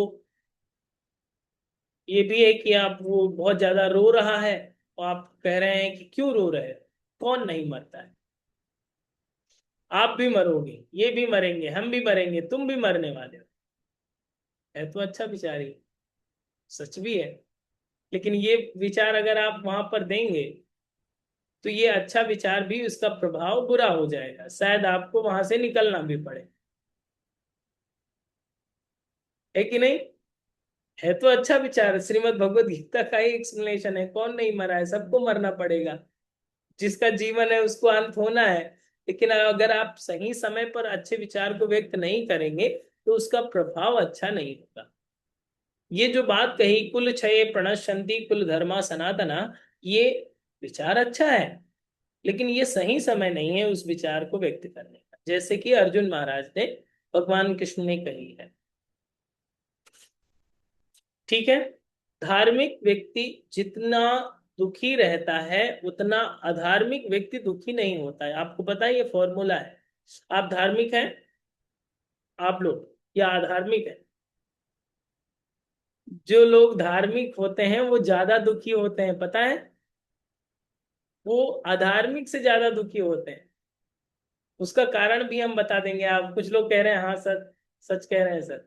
ये भी है कि आप, वो बहुत ज्यादा रो रहा है और आप कह रहे हैं कि क्यों रो रहे हो, कौन नहीं मरता है, आप भी मरोगे, ये भी मरेंगे, हम भी मरेंगे, तुम भी मरने वाले हो। है तो अच्छा विचार ही, सच भी है। लेकिन ये विचार अगर आप वहां पर देंगे तो ये अच्छा विचार भी उसका प्रभाव बुरा हो जाएगा, शायद आपको वहां से निकलना भी पड़े। है कि नहीं? है तो अच्छा विचार, श्रीमद् भगवत गीता का ही एक्सप्लेनेशन है, कौन नहीं मरा है, सबको मरना पड़ेगा। जिसका जीवन है उसको अंत होना है। लेकिन अगर आप सही समय पर अच्छे विचार को व्यक्त नहीं करेंगे तो उसका प्रभाव अच्छा नहीं होगा। ये जो बात कही कुल क्षय प्रणश्यंति कुल धर्मा सनातना, ये विचार अच्छा है, लेकिन ये सही समय नहीं है उस विचार को व्यक्त करने का, जैसे कि अर्जुन महाराज ने भगवान कृष्ण ने कही है। ठीक है? धार्मिक व्यक्ति जितना दुखी रहता है उतना अधार्मिक व्यक्ति दुखी नहीं होता है। आपको पता है ये फॉर्मूला है। आप धार्मिक हैं, आप लोग, या अधार्मिक है? जो लोग धार्मिक होते हैं वो ज्यादा दुखी होते हैं, पता है? वो अधार्मिक से ज्यादा दुखी होते हैं। उसका कारण भी हम बता देंगे। आप, कुछ लोग कह रहे हैं हाँ सर, सच कह रहे हैं सर,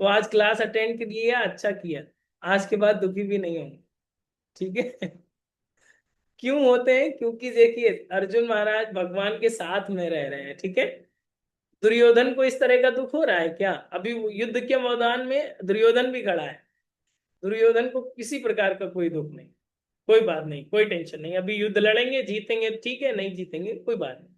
तो आज क्लास अटेंड किया, अच्छा किया, आज के बाद दुखी भी नहीं होंगे। ठीक है? क्यों होते हैं? क्योंकि देखिए अर्जुन महाराज भगवान के साथ में रह रहे हैं, ठीक है? दुर्योधन को इस तरह का दुख हो रहा है क्या? अभी वो युद्ध के मैदान में दुर्योधन भी खड़ा है, दुर्योधन को किसी प्रकार का कोई दुख नहीं। कोई बात नहीं, कोई टेंशन नहीं, अभी युद्ध लड़ेंगे, जीतेंगे ठीक है, नहीं जीतेंगे कोई बात नहीं।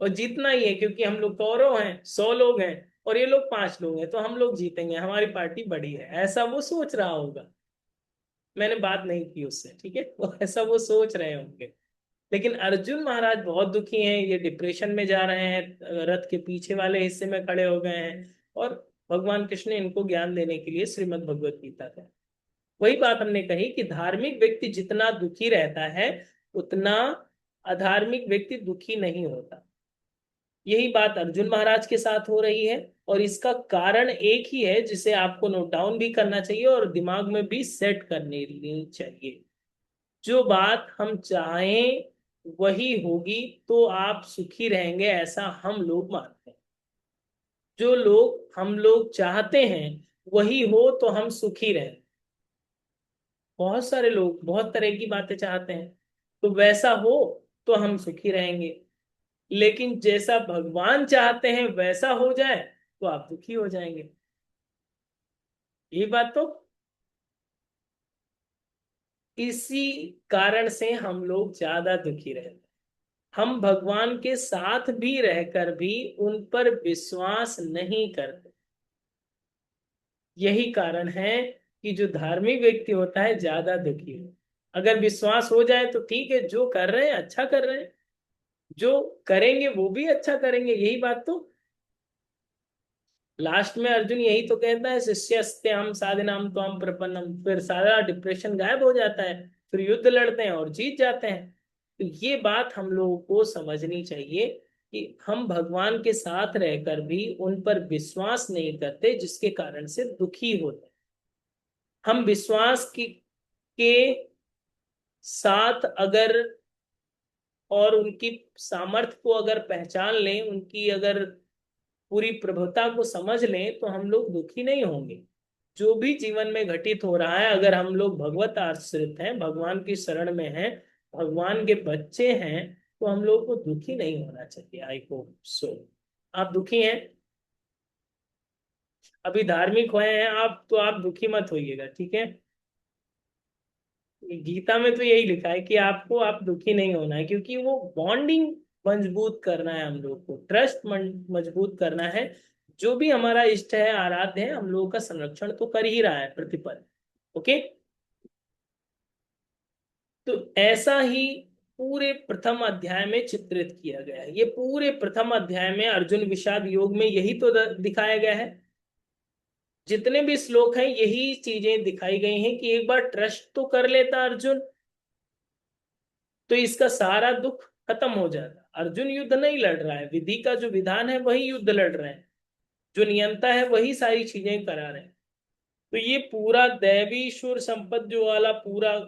और जीतना ही है क्योंकि हम लोग कौरव हैं, 100 लोग हैं और ये लोग 5 लोग हैं, तो हम लोग जीतेंगे, हमारी पार्टी बड़ी है, ऐसा वो सोच रहा होगा। मैंने बात नहीं की उससे, ठीक है? वो ऐसा वो सोच रहे होंगे। लेकिन अर्जुन महाराज बहुत दुखी हैं, ये डिप्रेशन में जा रहे हैं, रथ के पीछे वाले हिस्से में खड़े हो गए हैं। और भगवान कृष्ण ने इनको ज्ञान देने के लिए श्रीमद् भगवत गीता है। वही बात हमने कही कि धार्मिक व्यक्ति जितना दुखी रहता है उतना अधार्मिक व्यक्ति दुखी नहीं होता। यही बात अर्जुन महाराज के साथ हो रही है। और इसका कारण एक ही है जिसे आपको नोट डाउन भी करना चाहिए और दिमाग में भी सेट करने चाहिए। जो बात हम चाहें वही होगी तो आप सुखी रहेंगे, ऐसा हम लोग मानते हैं। जो लोग हम लोग चाहते हैं वही हो तो हम सुखी रहें। बहुत सारे लोग बहुत तरह की बातें चाहते हैं, तो वैसा हो तो हम सुखी रहेंगे। लेकिन जैसा भगवान चाहते हैं वैसा हो जाए तो आप दुखी हो जाएंगे। ये बात तो, इसी कारण से हम लोग ज्यादा दुखी रहते हैं। हम भगवान के साथ भी रहकर भी उन पर विश्वास नहीं करते। यही कारण है कि जो धार्मिक व्यक्ति होता है ज्यादा दुखी हो। अगर विश्वास हो जाए तो ठीक है, जो कर रहे हैं अच्छा कर रहे हैं, जो करेंगे वो भी अच्छा करेंगे, यही बात तो। लास्ट में अर्जुन यही तो कहता है, शिष्यस्ते हम साधनाम तो हम प्रपन्नम, फिर सारा डिप्रेशन गायब हो जाता है, फिर युद्ध लड़ते हैं और जीत जाते हैं। तो ये बात हम लोगों को समझनी चाहिए कि हम भगवान के साथ रहकर भी उन पर विश्वास नहीं करते, जिसके कारण से दुखी होते हैं। हम विश्वास के साथ अगर, और उनकी सामर्थ्य को अगर पहचान लें, उनकी अगर पूरी प्रभुता को समझ लें, तो हम लोग दुखी नहीं होंगे। जो भी जीवन में घटित हो रहा है, अगर हम लोग भगवत आश्रित हैं, भगवान की शरण में हैं, भगवान के बच्चे हैं, तो हम लोग को दुखी नहीं होना चाहिए। I hope so. आप दुखी हैं, अभी धार्मिक हुए हैं आप, तो आप दुखी मत होइएगा, ठीक है। गीता में तो यही लिखा है कि आपको, आप दुखी नहीं होना है, क्योंकि वो बॉन्डिंग मजबूत करना है, हम लोग को ट्रस्ट मजबूत करना है। जो भी हमारा इष्ट है, आराध्य है, हम लोगों का संरक्षण तो कर ही रहा है प्रतिपल। ओके। तो ऐसा ही पूरे प्रथम अध्याय में चित्रित किया गया है। ये पूरे प्रथम अध्याय में अर्जुन विषाद योग में यही तो दिखाया गया है। जितने भी श्लोक हैं यही चीजें दिखाई गई हैं कि एक बार ट्रस्ट तो कर लेता अर्जुन, तो इसका सारा दुख खत्म हो जाता। अर्जुन युद्ध नहीं लड़ रहा है, विधि का जो विधान है वही युद्ध लड़ रहे हैं, जो नियंता है वही सारी चीजें करा रहे हैं। तो ये पूरा दैवी सुर संपद जो वाला पूरा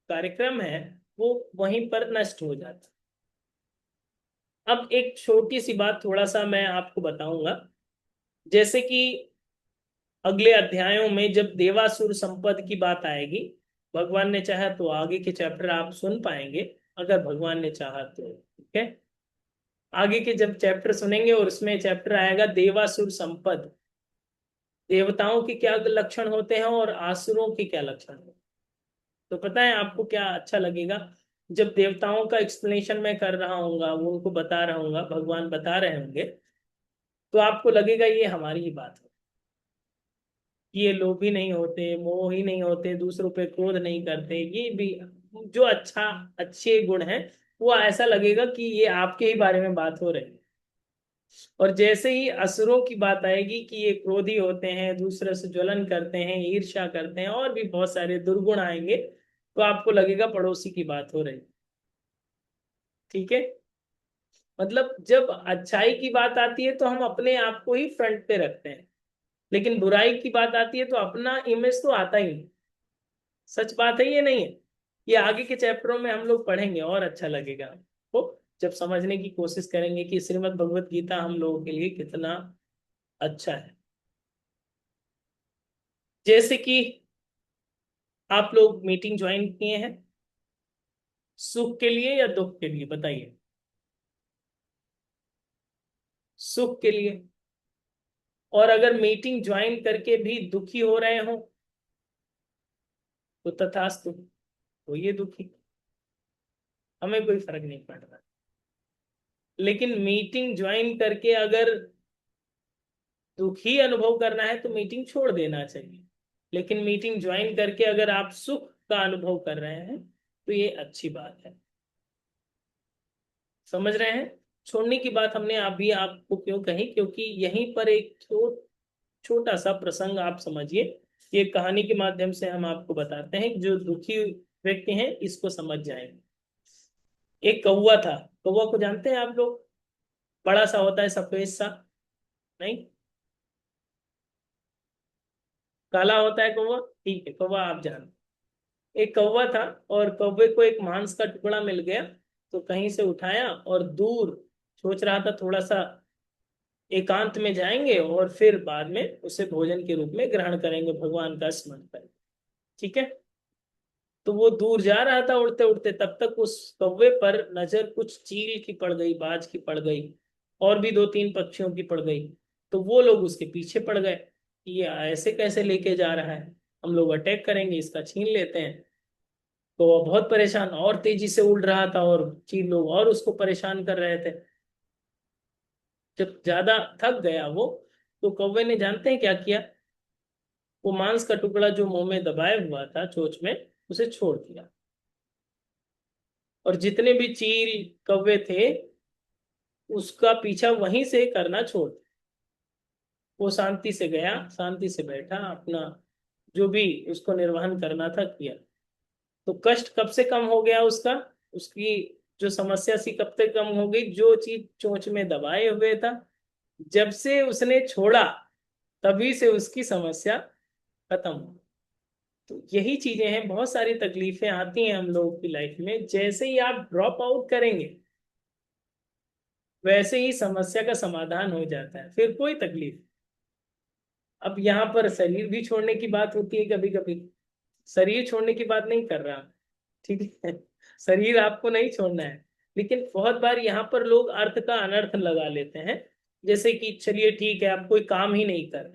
कार्यक्रम है, वो वहीं पर नष्ट हो जाता। अब एक छोटी सी बात थोड़ा सा मैं आपको बताऊंगा। जैसे कि अगले अध्यायों में जब देवासुर संपद की बात आएगी, भगवान ने चाहा तो आगे के चैप्टर आप सुन पाएंगे, अगर भगवान ने चाहा तो, ठीक है। आगे के जब चैप्टर सुनेंगे और उसमें चैप्टर आएगा देवासुर संपद, देवताओं के क्या लक्षण होते हैं और आसुरों के क्या लक्षण होते हैं, तो पता है आपको क्या अच्छा लगेगा। जब देवताओं का एक्सप्लेनेशन मैं कर रहा हूँगा, वो उनको बता रहा हूँगा, भगवान बता रहे होंगे, तो आपको लगेगा ये हमारी ही बात है। ये लोभी नहीं होते, मोही नहीं होते, दूसरों पे क्रोध नहीं करते, ये भी जो अच्छे गुण हैं, वो ऐसा लगेगा कि ये आपके ही बारे में बात हो रही है। और जैसे ही असुरों की बात आएगी कि ये क्रोधी होते हैं, दूसरे से ज्वलन करते हैं, ईर्ष्या करते हैं, और भी बहुत सारे दुर्गुण आएंगे, तो आपको लगेगा पड़ोसी की बात हो रही। ठीक है। मतलब जब अच्छाई की बात आती है तो हम अपने आप को ही फ्रंट पे रखते हैं, लेकिन बुराई की बात आती है तो अपना इमेज तो आता ही नहीं। सच बात है, ये नहीं है। ये आगे के चैप्टरों में हम लोग पढ़ेंगे और अच्छा लगेगा हमको, जब समझने की कोशिश करेंगे कि श्रीमद् भगवत गीता हम लोगों के लिए कितना अच्छा है। जैसे कि आप लोग मीटिंग ज्वाइन किए हैं, सुख के लिए या दुख के लिए, बताइए। सुख के लिए। और अगर मीटिंग ज्वाइन करके भी दुखी हो रहे हो तो तथास्तु, तो ये दुखी, हमें कोई फर्क नहीं पड़ रहा। लेकिन मीटिंग ज्वाइन करके अगर दुखी अनुभव करना है तो मीटिंग छोड़ देना चाहिए। लेकिन मीटिंग ज्वाइन करके अगर आप सुख का अनुभव कर रहे हैं तो ये अच्छी बात है। समझ रहे हैं। छोड़ने की बात हमने अभी आपको क्यों कही, क्योंकि यहीं पर एक छोटा सा प्रसंग आप समझिए। ये कहानी के माध्यम से हम आपको बताते हैं कि जो दुखी व्यक्ति हैं इसको समझ जाएंगे। एक कौवा था। कौवा को जानते हैं आप लोग, बड़ा सा होता है, सफेद सा। नहीं, काला होता है कौवा, ठीक है, कौवा आप जानते। एक कौवा था, और कौवे को एक मांस का टुकड़ा मिल गया, तो कहीं से उठाया और दूर सोच रहा था थोड़ा सा एकांत में जाएंगे और फिर बाद में उसे भोजन के रूप में ग्रहण करेंगे भगवान का स्मरण कर। ठीक है। तो वो दूर जा रहा था उड़ते उड़ते, तब तक उस कौवे पर नजर कुछ चील की पड़ गई, बाज की पड़ गई, और भी दो तीन पक्षियों की पड़ गई। तो वो लोग उसके पीछे पड़ गए, ये ऐसे कैसे लेके जा रहा है, हम लोग अटैक करेंगे, इसका छीन लेते हैं। तो वो बहुत परेशान, और तेजी से उड़ रहा था और चील लोग और उसको परेशान कर रहे थे। जब ज्यादा थक गया वो, तो कौवे ने जानते हैं क्या किया, वो मांस का टुकड़ा जो मुंह में दबाए हुआ था चोंच में, उसे छोड़ दिया। और जितने भी चील कौवे थे, उसका पीछा वहीं से करना छोड़ दिया। वो शांति से गया, शांति से बैठा, अपना जो भी उसको निर्वहन करना था किया। तो कष्ट कब से कम हो गया उसका, उसकी जो समस्या सी कब तक कम हो गई, जो चीज चोंच में दबाए हुए था, जब से उसने छोड़ा तभी से उसकी समस्या खत्म हो। तो यही चीजें हैं, बहुत सारी तकलीफें आती हैं हम लोगों की लाइफ में, जैसे ही आप ड्रॉप आउट करेंगे वैसे ही समस्या का समाधान हो जाता है, फिर कोई तकलीफ। अब यहाँ पर शरीर भी छोड़ने की बात होती है कभी कभी, शरीर छोड़ने की बात नहीं कर रहा, ठीक है, शरीर आपको नहीं छोड़ना है, लेकिन बहुत बार यहाँ पर लोग अर्थ का अनर्थ लगा लेते हैं। जैसे कि चलिए ठीक है, आप कोई काम ही नहीं कर रहे,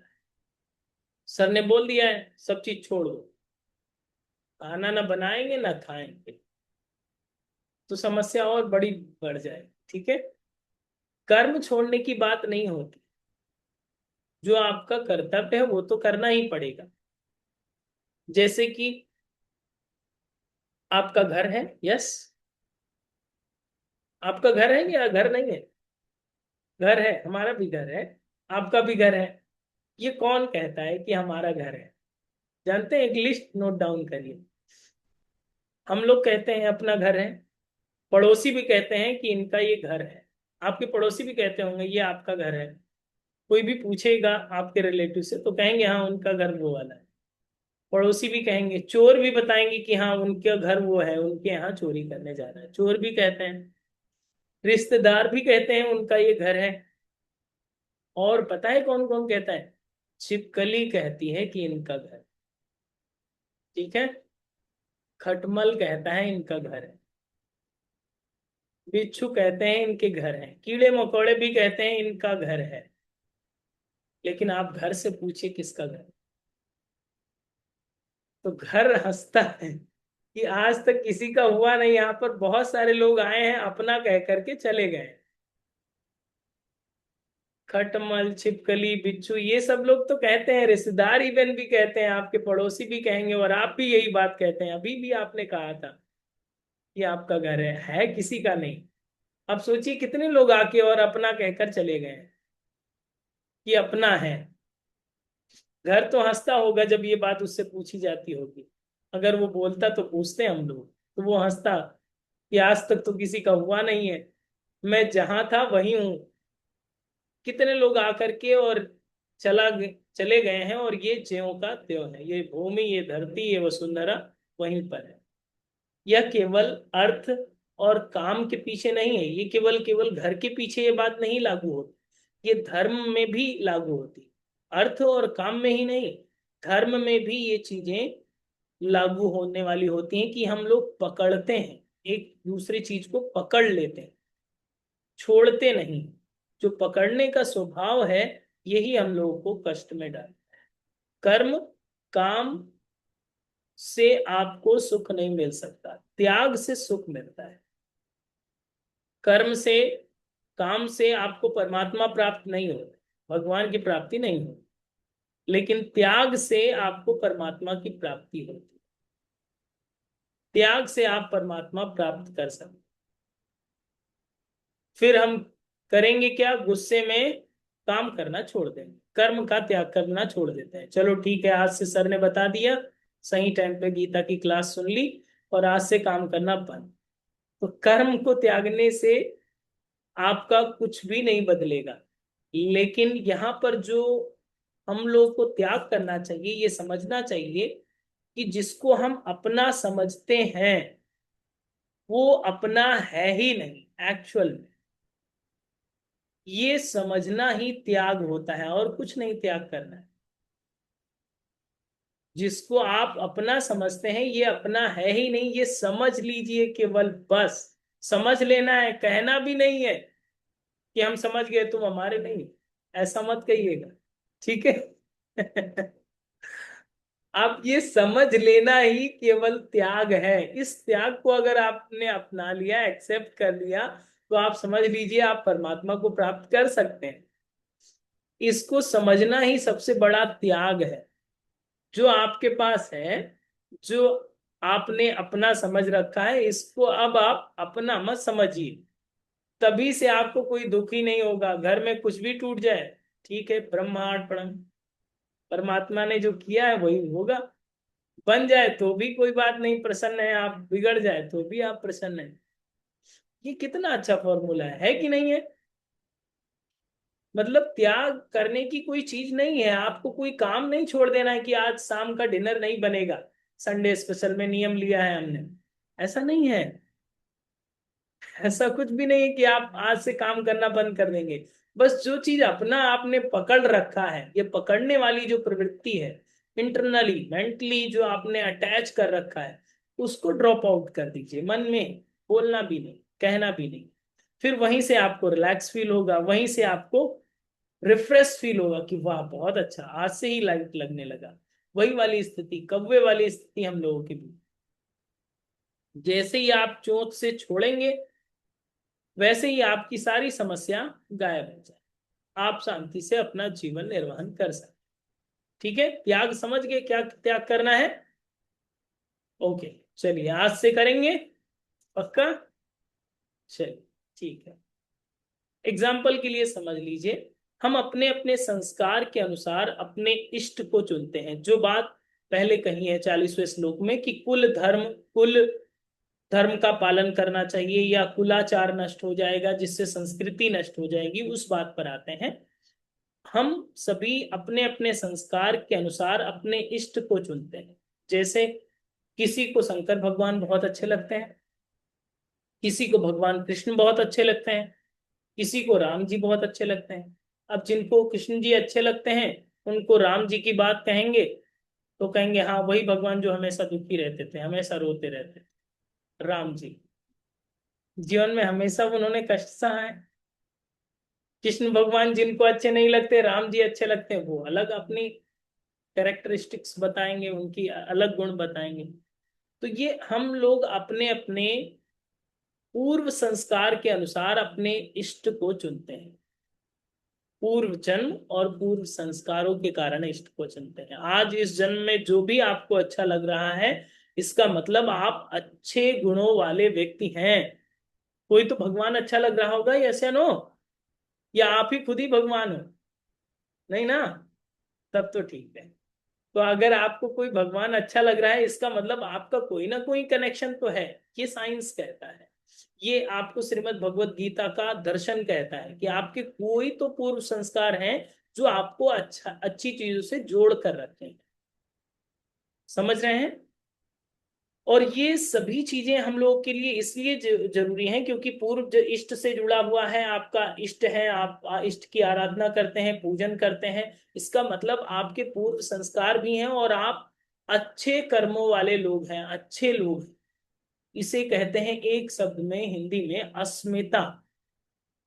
सर ने बोल दिया है सब चीज छोड़ दो, खाना ना बनाएंगे ना खाएंगे, तो समस्या और बड़ी बढ़ जाए। ठीक है। कर्म छोड़ने की बात नहीं होती, जो आपका कर्तव्य है वो तो करना ही पड़ेगा। जैसे कि आपका घर है, यस, आपका घर है या घर नहीं है, घर है, हमारा भी घर है, आपका भी घर है। ये कौन कहता है कि हमारा घर है, जानते हैं, एक लिस्ट नोट डाउन करिए। हम लोग कहते हैं अपना घर है, पड़ोसी भी कहते हैं कि इनका ये घर है, आपके पड़ोसी भी कहते होंगे ये आपका घर है। कोई भी पूछेगा आपके रिलेटिव से तो कहेंगे हाँ उनका घर वो वाला है। पड़ोसी भी कहेंगे, चोर भी बताएंगे कि हाँ उनका घर वो है, उनके यहाँ चोरी करने जा रहा है, चोर भी कहते हैं। रिश्तेदार भी कहते हैं उनका ये घर है। और पता है कौन कौन कहता है, छिपकली कहती है कि इनका घर। ठीक है। खटमल कहता है इनका घर है, बिच्छू कहते हैं इनके घर है, कीड़े मकोड़े भी कहते हैं इनका घर है। लेकिन आप घर से पूछिए किसका घर, तो घर हंसता है कि आज तक किसी का हुआ नहीं, यहाँ पर बहुत सारे लोग आए हैं अपना कह करके चले गए। खटमल, छिपकली, बिच्छू, ये सब लोग तो कहते हैं, रिश्तेदार इवन भी कहते हैं, आपके पड़ोसी भी कहेंगे, और आप भी यही बात कहते हैं, अभी भी आपने कहा था कि आपका घर है किसी का नहीं। अब सोचिए कितने लोग आके और अपना कहकर चले गए कि अपना है। घर तो हंसता होगा जब ये बात उससे पूछी जाती होगी, अगर वो बोलता तो पूछते हम लोग, तो वो हंसता कि आज तक तो किसी का हुआ नहीं है, मैं जहां था वही हूँ। कितने लोग आकर के और चले गए हैं, और ये ज्यों का त्यों है, ये भूमि, ये धरती, ये वसुंधरा वहीं पर है। यह केवल अर्थ और काम के पीछे नहीं है, ये केवल केवल घर के पीछे ये बात नहीं लागू होती, ये धर्म में भी लागू होती। अर्थ और काम में ही नहीं, धर्म में भी ये चीजें लागू होने वाली होती हैं कि हम लोग पकड़ते हैं, एक दूसरी चीज को पकड़ लेते हैं, छोड़ते नहीं। जो पकड़ने का स्वभाव है, यही हम लोगों को कष्ट में डाल। कर्म, काम से आपको सुख नहीं मिल सकता, त्याग से सुख मिलता है। कर्म से, काम से आपको परमात्मा प्राप्त नहीं होता, भगवान की प्राप्ति नहीं होती, लेकिन त्याग से आपको परमात्मा की प्राप्ति होती है। त्याग से आप परमात्मा प्राप्त कर सकते। फिर हम करेंगे क्या, गुस्से में काम करना छोड़ देंगे, कर्म का त्याग करना छोड़ देते हैं। चलो ठीक है, आज से सर ने बता दिया, सही टाइम पे गीता की क्लास सुन ली, और आज से काम करना बंद। तो कर्म को त्यागने से आपका कुछ भी नहीं बदलेगा, लेकिन यहाँ पर जो हम लोग को त्याग करना चाहिए, ये समझना चाहिए कि जिसको हम अपना समझते हैं वो अपना है ही नहीं एक्चुअल में। ये समझना ही त्याग होता है, और कुछ नहीं त्याग करना है। जिसको आप अपना समझते हैं ये अपना है ही नहीं, ये समझ लीजिए केवल, बस समझ लेना है, कहना भी नहीं है कि हम समझ गए तुम हमारे नहीं, ऐसा मत कहिएगा, ठीक है। आप ये समझ लेना ही केवल त्याग है। इस त्याग को अगर आपने अपना लिया, एक्सेप्ट कर लिया, तो आप समझ लीजिए आप परमात्मा को प्राप्त कर सकते हैं। इसको समझना ही सबसे बड़ा त्याग है जो आपके पास है, जो आपने अपना समझ रखा है। इसको अब आप अपना मत समझिए, तभी से आपको कोई दुख ही नहीं होगा। घर में कुछ भी टूट जाए, ठीक है, ब्रह्मार्पणम, परमात्मा ने जो किया है वही होगा। बन जाए तो भी कोई बात नहीं, प्रसन्न है आप, बिगड़ जाए तो भी आप प्रसन्न है। ये कितना अच्छा फॉर्मूला है कि नहीं है? मतलब त्याग करने की कोई चीज नहीं है, आपको कोई काम नहीं छोड़ देना है कि आज शाम का डिनर नहीं बनेगा, संडे स्पेशल में नियम लिया है हमने, ऐसा नहीं है। ऐसा कुछ भी नहीं है कि आप आज से काम करना बंद कर देंगे। बस जो चीज अपना आपने पकड़ रखा है, ये पकड़ने वाली जो प्रवृत्ति है, इंटरनली मेंटली जो आपने अटैच कर रखा है, उसको ड्रॉप आउट कर दीजिए मन में। बोलना भी नहीं, कहना भी नहीं। फिर वहीं से आपको रिलैक्स फील होगा, वहीं से आपको रिफ्रेश फील होगा कि वाह बहुत अच्छा, आज से ही लाइट लगने लगा। वही वाली स्थिति, कौवे वाली स्थिति हम लोगों की भी। जैसे ही आप चोट से छोड़ेंगे, वैसे ही आपकी सारी समस्या गायब हो जाए, आप शांति से अपना जीवन निर्वहन कर सकते। ठीक है, त्याग समझ गए क्या त्याग करना है? ओके, चलिए आज से करेंगे, पक्का? चलिए, ठीक है। एग्जाम्पल के लिए समझ लीजिए, हम अपने अपने संस्कार के अनुसार अपने इष्ट को चुनते हैं। जो बात पहले कही है 40वें श्लोक में कि कुल धर्म का पालन करना चाहिए, या कुलाचार नष्ट हो जाएगा जिससे संस्कृति नष्ट हो जाएगी, उस बात पर आते हैं। हम सभी अपने अपने संस्कार के अनुसार अपने इष्ट को चुनते हैं। जैसे किसी को शंकर भगवान बहुत अच्छे लगते हैं, किसी को भगवान कृष्ण बहुत अच्छे लगते हैं, किसी को राम जी बहुत अच्छे लगते हैं। अब जिनको कृष्ण जी अच्छे लगते हैं, उनको राम जी की बात कहेंगे तो कहेंगे हाँ वही भगवान जो हमेशा दुखी रहते थे, हमेशा रोते रहते थे, राम जी। जीवन में हमेशा उन्होंने कष्ट सहा है। कृष्ण भगवान जिनको अच्छे नहीं लगते, राम जी अच्छे लगते हैं, वो अलग अपनी कैरेक्टरिस्टिक्स बताएंगे, उनकी अलग गुण बताएंगे। तो ये हम लोग अपने अपने पूर्व संस्कार के अनुसार अपने इष्ट को चुनते हैं। पूर्व जन्म और पूर्व संस्कारों के कारण इष्ट को चुनते हैं। आज इस जन्म में जो भी आपको अच्छा लग रहा है, इसका मतलब आप अच्छे गुणों वाले व्यक्ति हैं। कोई तो भगवान अच्छा लग रहा होगा, यस या नो? या आप ही खुद ही भगवान हो? नहीं ना? तब तो ठीक है। तो अगर आपको कोई भगवान अच्छा लग रहा है, इसका मतलब आपका कोई ना कोई कनेक्शन तो है। ये साइंस कहता है, ये आपको श्रीमद् भगवत गीता का दर्शन कहता है कि आपके कोई तो पूर्व संस्कार हैं जो आपको अच्छी चीजों से जोड़ कर रखे हैं। समझ रहे हैं? और ये सभी चीजें हम लोग के लिए इसलिए जरूरी हैं क्योंकि पूर्व जो इष्ट से जुड़ा हुआ है, आपका इष्ट है, आप इष्ट की आराधना करते हैं, पूजन करते हैं, इसका मतलब आपके पूर्व संस्कार भी हैं और आप अच्छे कर्मों वाले लोग हैं, अच्छे लोग हैं। इसे कहते हैं एक शब्द में, हिंदी में, अस्मिता।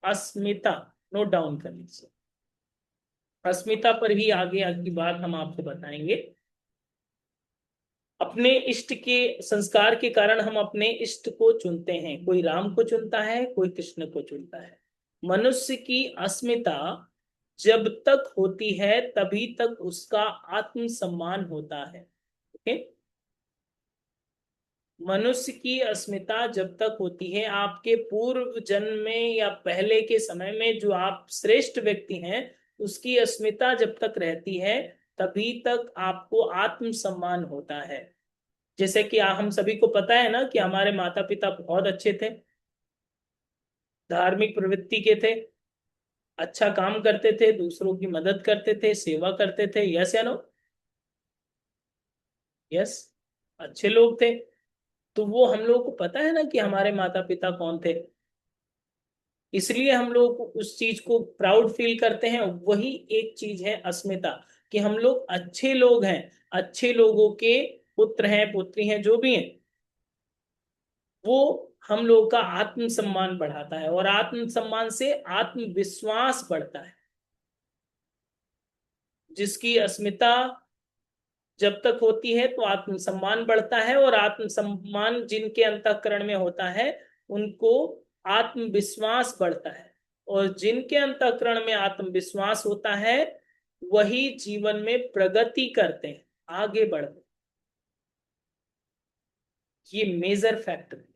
अस्मिता, नोट डाउन कर लीजिए। अस्मिता पर ही आगे की बात हम आपको बताएंगे। अपने इष्ट के संस्कार के कारण हम अपने इष्ट को चुनते हैं। कोई राम को चुनता है, कोई कृष्ण को चुनता है। मनुष्य की अस्मिता जब तक होती है तभी तक उसका आत्मसम्मान होता है। ओके? मनुष्य की अस्मिता जब तक होती है, आपके पूर्व जन्म में या पहले के समय में जो आप श्रेष्ठ व्यक्ति हैं, उसकी अस्मिता जब तक रहती है, तभी तक आपको आत्मसम्मान होता है। जैसे कि हम सभी को पता है ना कि हमारे माता पिता बहुत अच्छे थे, धार्मिक प्रवृत्ति के थे, अच्छा काम करते थे, दूसरों की मदद करते थे, सेवा करते थे, यस या नो? यस, अच्छे लोग थे। तो वो हम लोग को पता है ना कि हमारे माता पिता कौन थे। इसलिए हम लोग उस चीज को प्राउड फील करते हैं। वही एक चीज है अस्मिता, कि हम लोग अच्छे लोग हैं, अच्छे लोगों के पुत्र हैं, पुत्री हैं, जो भी हैं, वो हम लोग का आत्मसम्मान बढ़ाता है, और आत्मसम्मान से आत्मविश्वास बढ़ता है। जिसकी अस्मिता जब तक होती है तो आत्मसम्मान बढ़ता है, और आत्मसम्मान जिनके अंतःकरण में होता है उनको आत्मविश्वास बढ़ता है, और जिनके अंतःकरण में आत्मविश्वास होता है वही जीवन में प्रगति करते हैं, आगे बढ़ते हैं। ये मेजर फैक्टर है।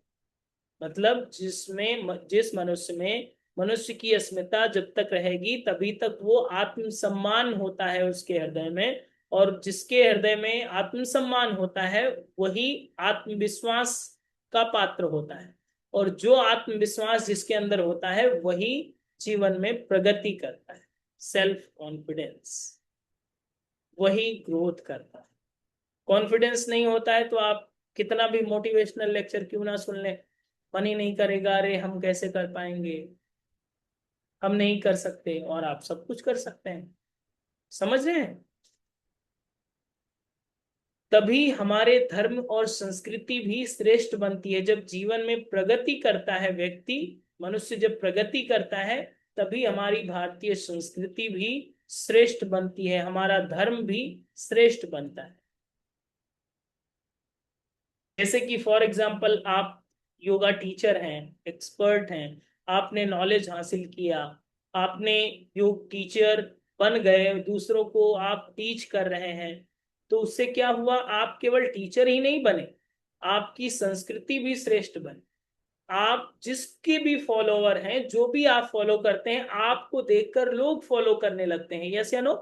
मतलब जिस मनुष्य में मनुष्य की अस्मिता जब तक रहेगी तभी तक वो आत्मसम्मान होता है उसके हृदय में, और जिसके हृदय में आत्मसम्मान होता है वही आत्मविश्वास का पात्र होता है, और जो आत्मविश्वास जिसके अंदर होता है वही जीवन में प्रगति करता है। सेल्फ कॉन्फिडेंस, वही ग्रोथ करता है। कॉन्फिडेंस नहीं होता है तो आप कितना भी मोटिवेशनल लेक्चर क्यों ना सुन लें, मन ही नहीं करेगा, अरे हम कैसे कर पाएंगे, हम नहीं कर सकते, और आप सब कुछ कर सकते हैं। समझ रहे हैं? तभी हमारे धर्म और संस्कृति भी श्रेष्ठ बनती है। जब जीवन में प्रगति करता है व्यक्ति, मनुष्य जब प्रगति करता है, तभी हमारी भारतीय संस्कृति भी श्रेष्ठ बनती है, हमारा धर्म भी श्रेष्ठ बनता है। जैसे कि फॉर एग्जाम्पल आप योगा टीचर हैं, एक्सपर्ट हैं, आपने नॉलेज हासिल किया, आपने योग टीचर बन गए, दूसरों को आप टीच कर रहे हैं, तो उससे क्या हुआ, आप केवल टीचर ही नहीं बने, आपकी संस्कृति भी श्रेष्ठ बनी। आप जिसके भी फॉलोवर हैं, जो भी आप फॉलो करते हैं, आपको देखकर लोग फॉलो करने लगते हैं। यस या नो?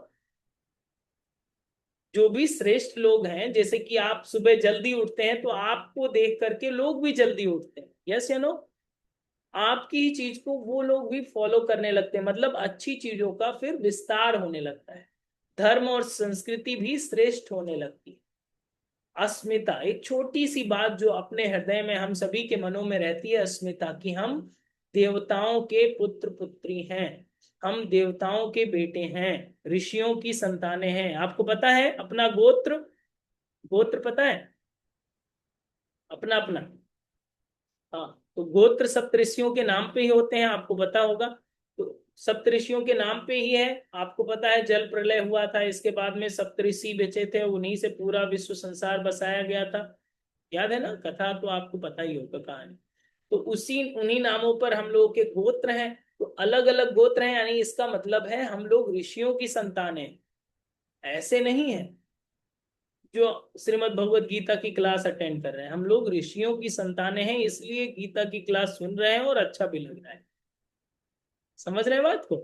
जो भी श्रेष्ठ लोग हैं, जैसे कि आप सुबह जल्दी उठते हैं तो आपको देख करके लोग भी जल्दी उठते हैं। यस या नो? आपकी ही चीज को वो लोग भी फॉलो करने लगते हैं, मतलब अच्छी चीजों का फिर विस्तार होने लगता है, धर्म और संस्कृति भी श्रेष्ठ होने लगती है। अस्मिता, एक छोटी सी बात जो अपने हृदय में हम सभी के मनों में रहती है, अस्मिता, कि हम देवताओं के पुत्र पुत्री हैं, हम देवताओं के बेटे हैं, ऋषियों की संतानें हैं। आपको पता है अपना गोत्र? गोत्र पता है अपना अपना? हाँ, तो गोत्र सप्तऋषियों के नाम पे ही होते हैं, आपको पता होगा। तो सप्तऋषियों के नाम पे ही है। आपको पता है जल प्रलय हुआ था, इसके बाद में सप्तऋषि बचे थे, उन्हीं से पूरा विश्व संसार बसाया गया था। याद है ना? कथा तो आपको पता ही होगा, कहानी। तो उसी उन्हीं नामों पर हम लोगों के गोत्र हैं। तो अलग अलग गोत्र हैं, यानी इसका मतलब है हम लोग ऋषियों की संतान हैं। ऐसे नहीं है जो श्रीमद् भगवत गीता की क्लास अटेंड कर रहे हैं, हम लोग ऋषियों की संतानें हैं, इसलिए गीता की क्लास सुन रहे हैं और अच्छा भी लग रहा है। समझ रहे हैं बात को?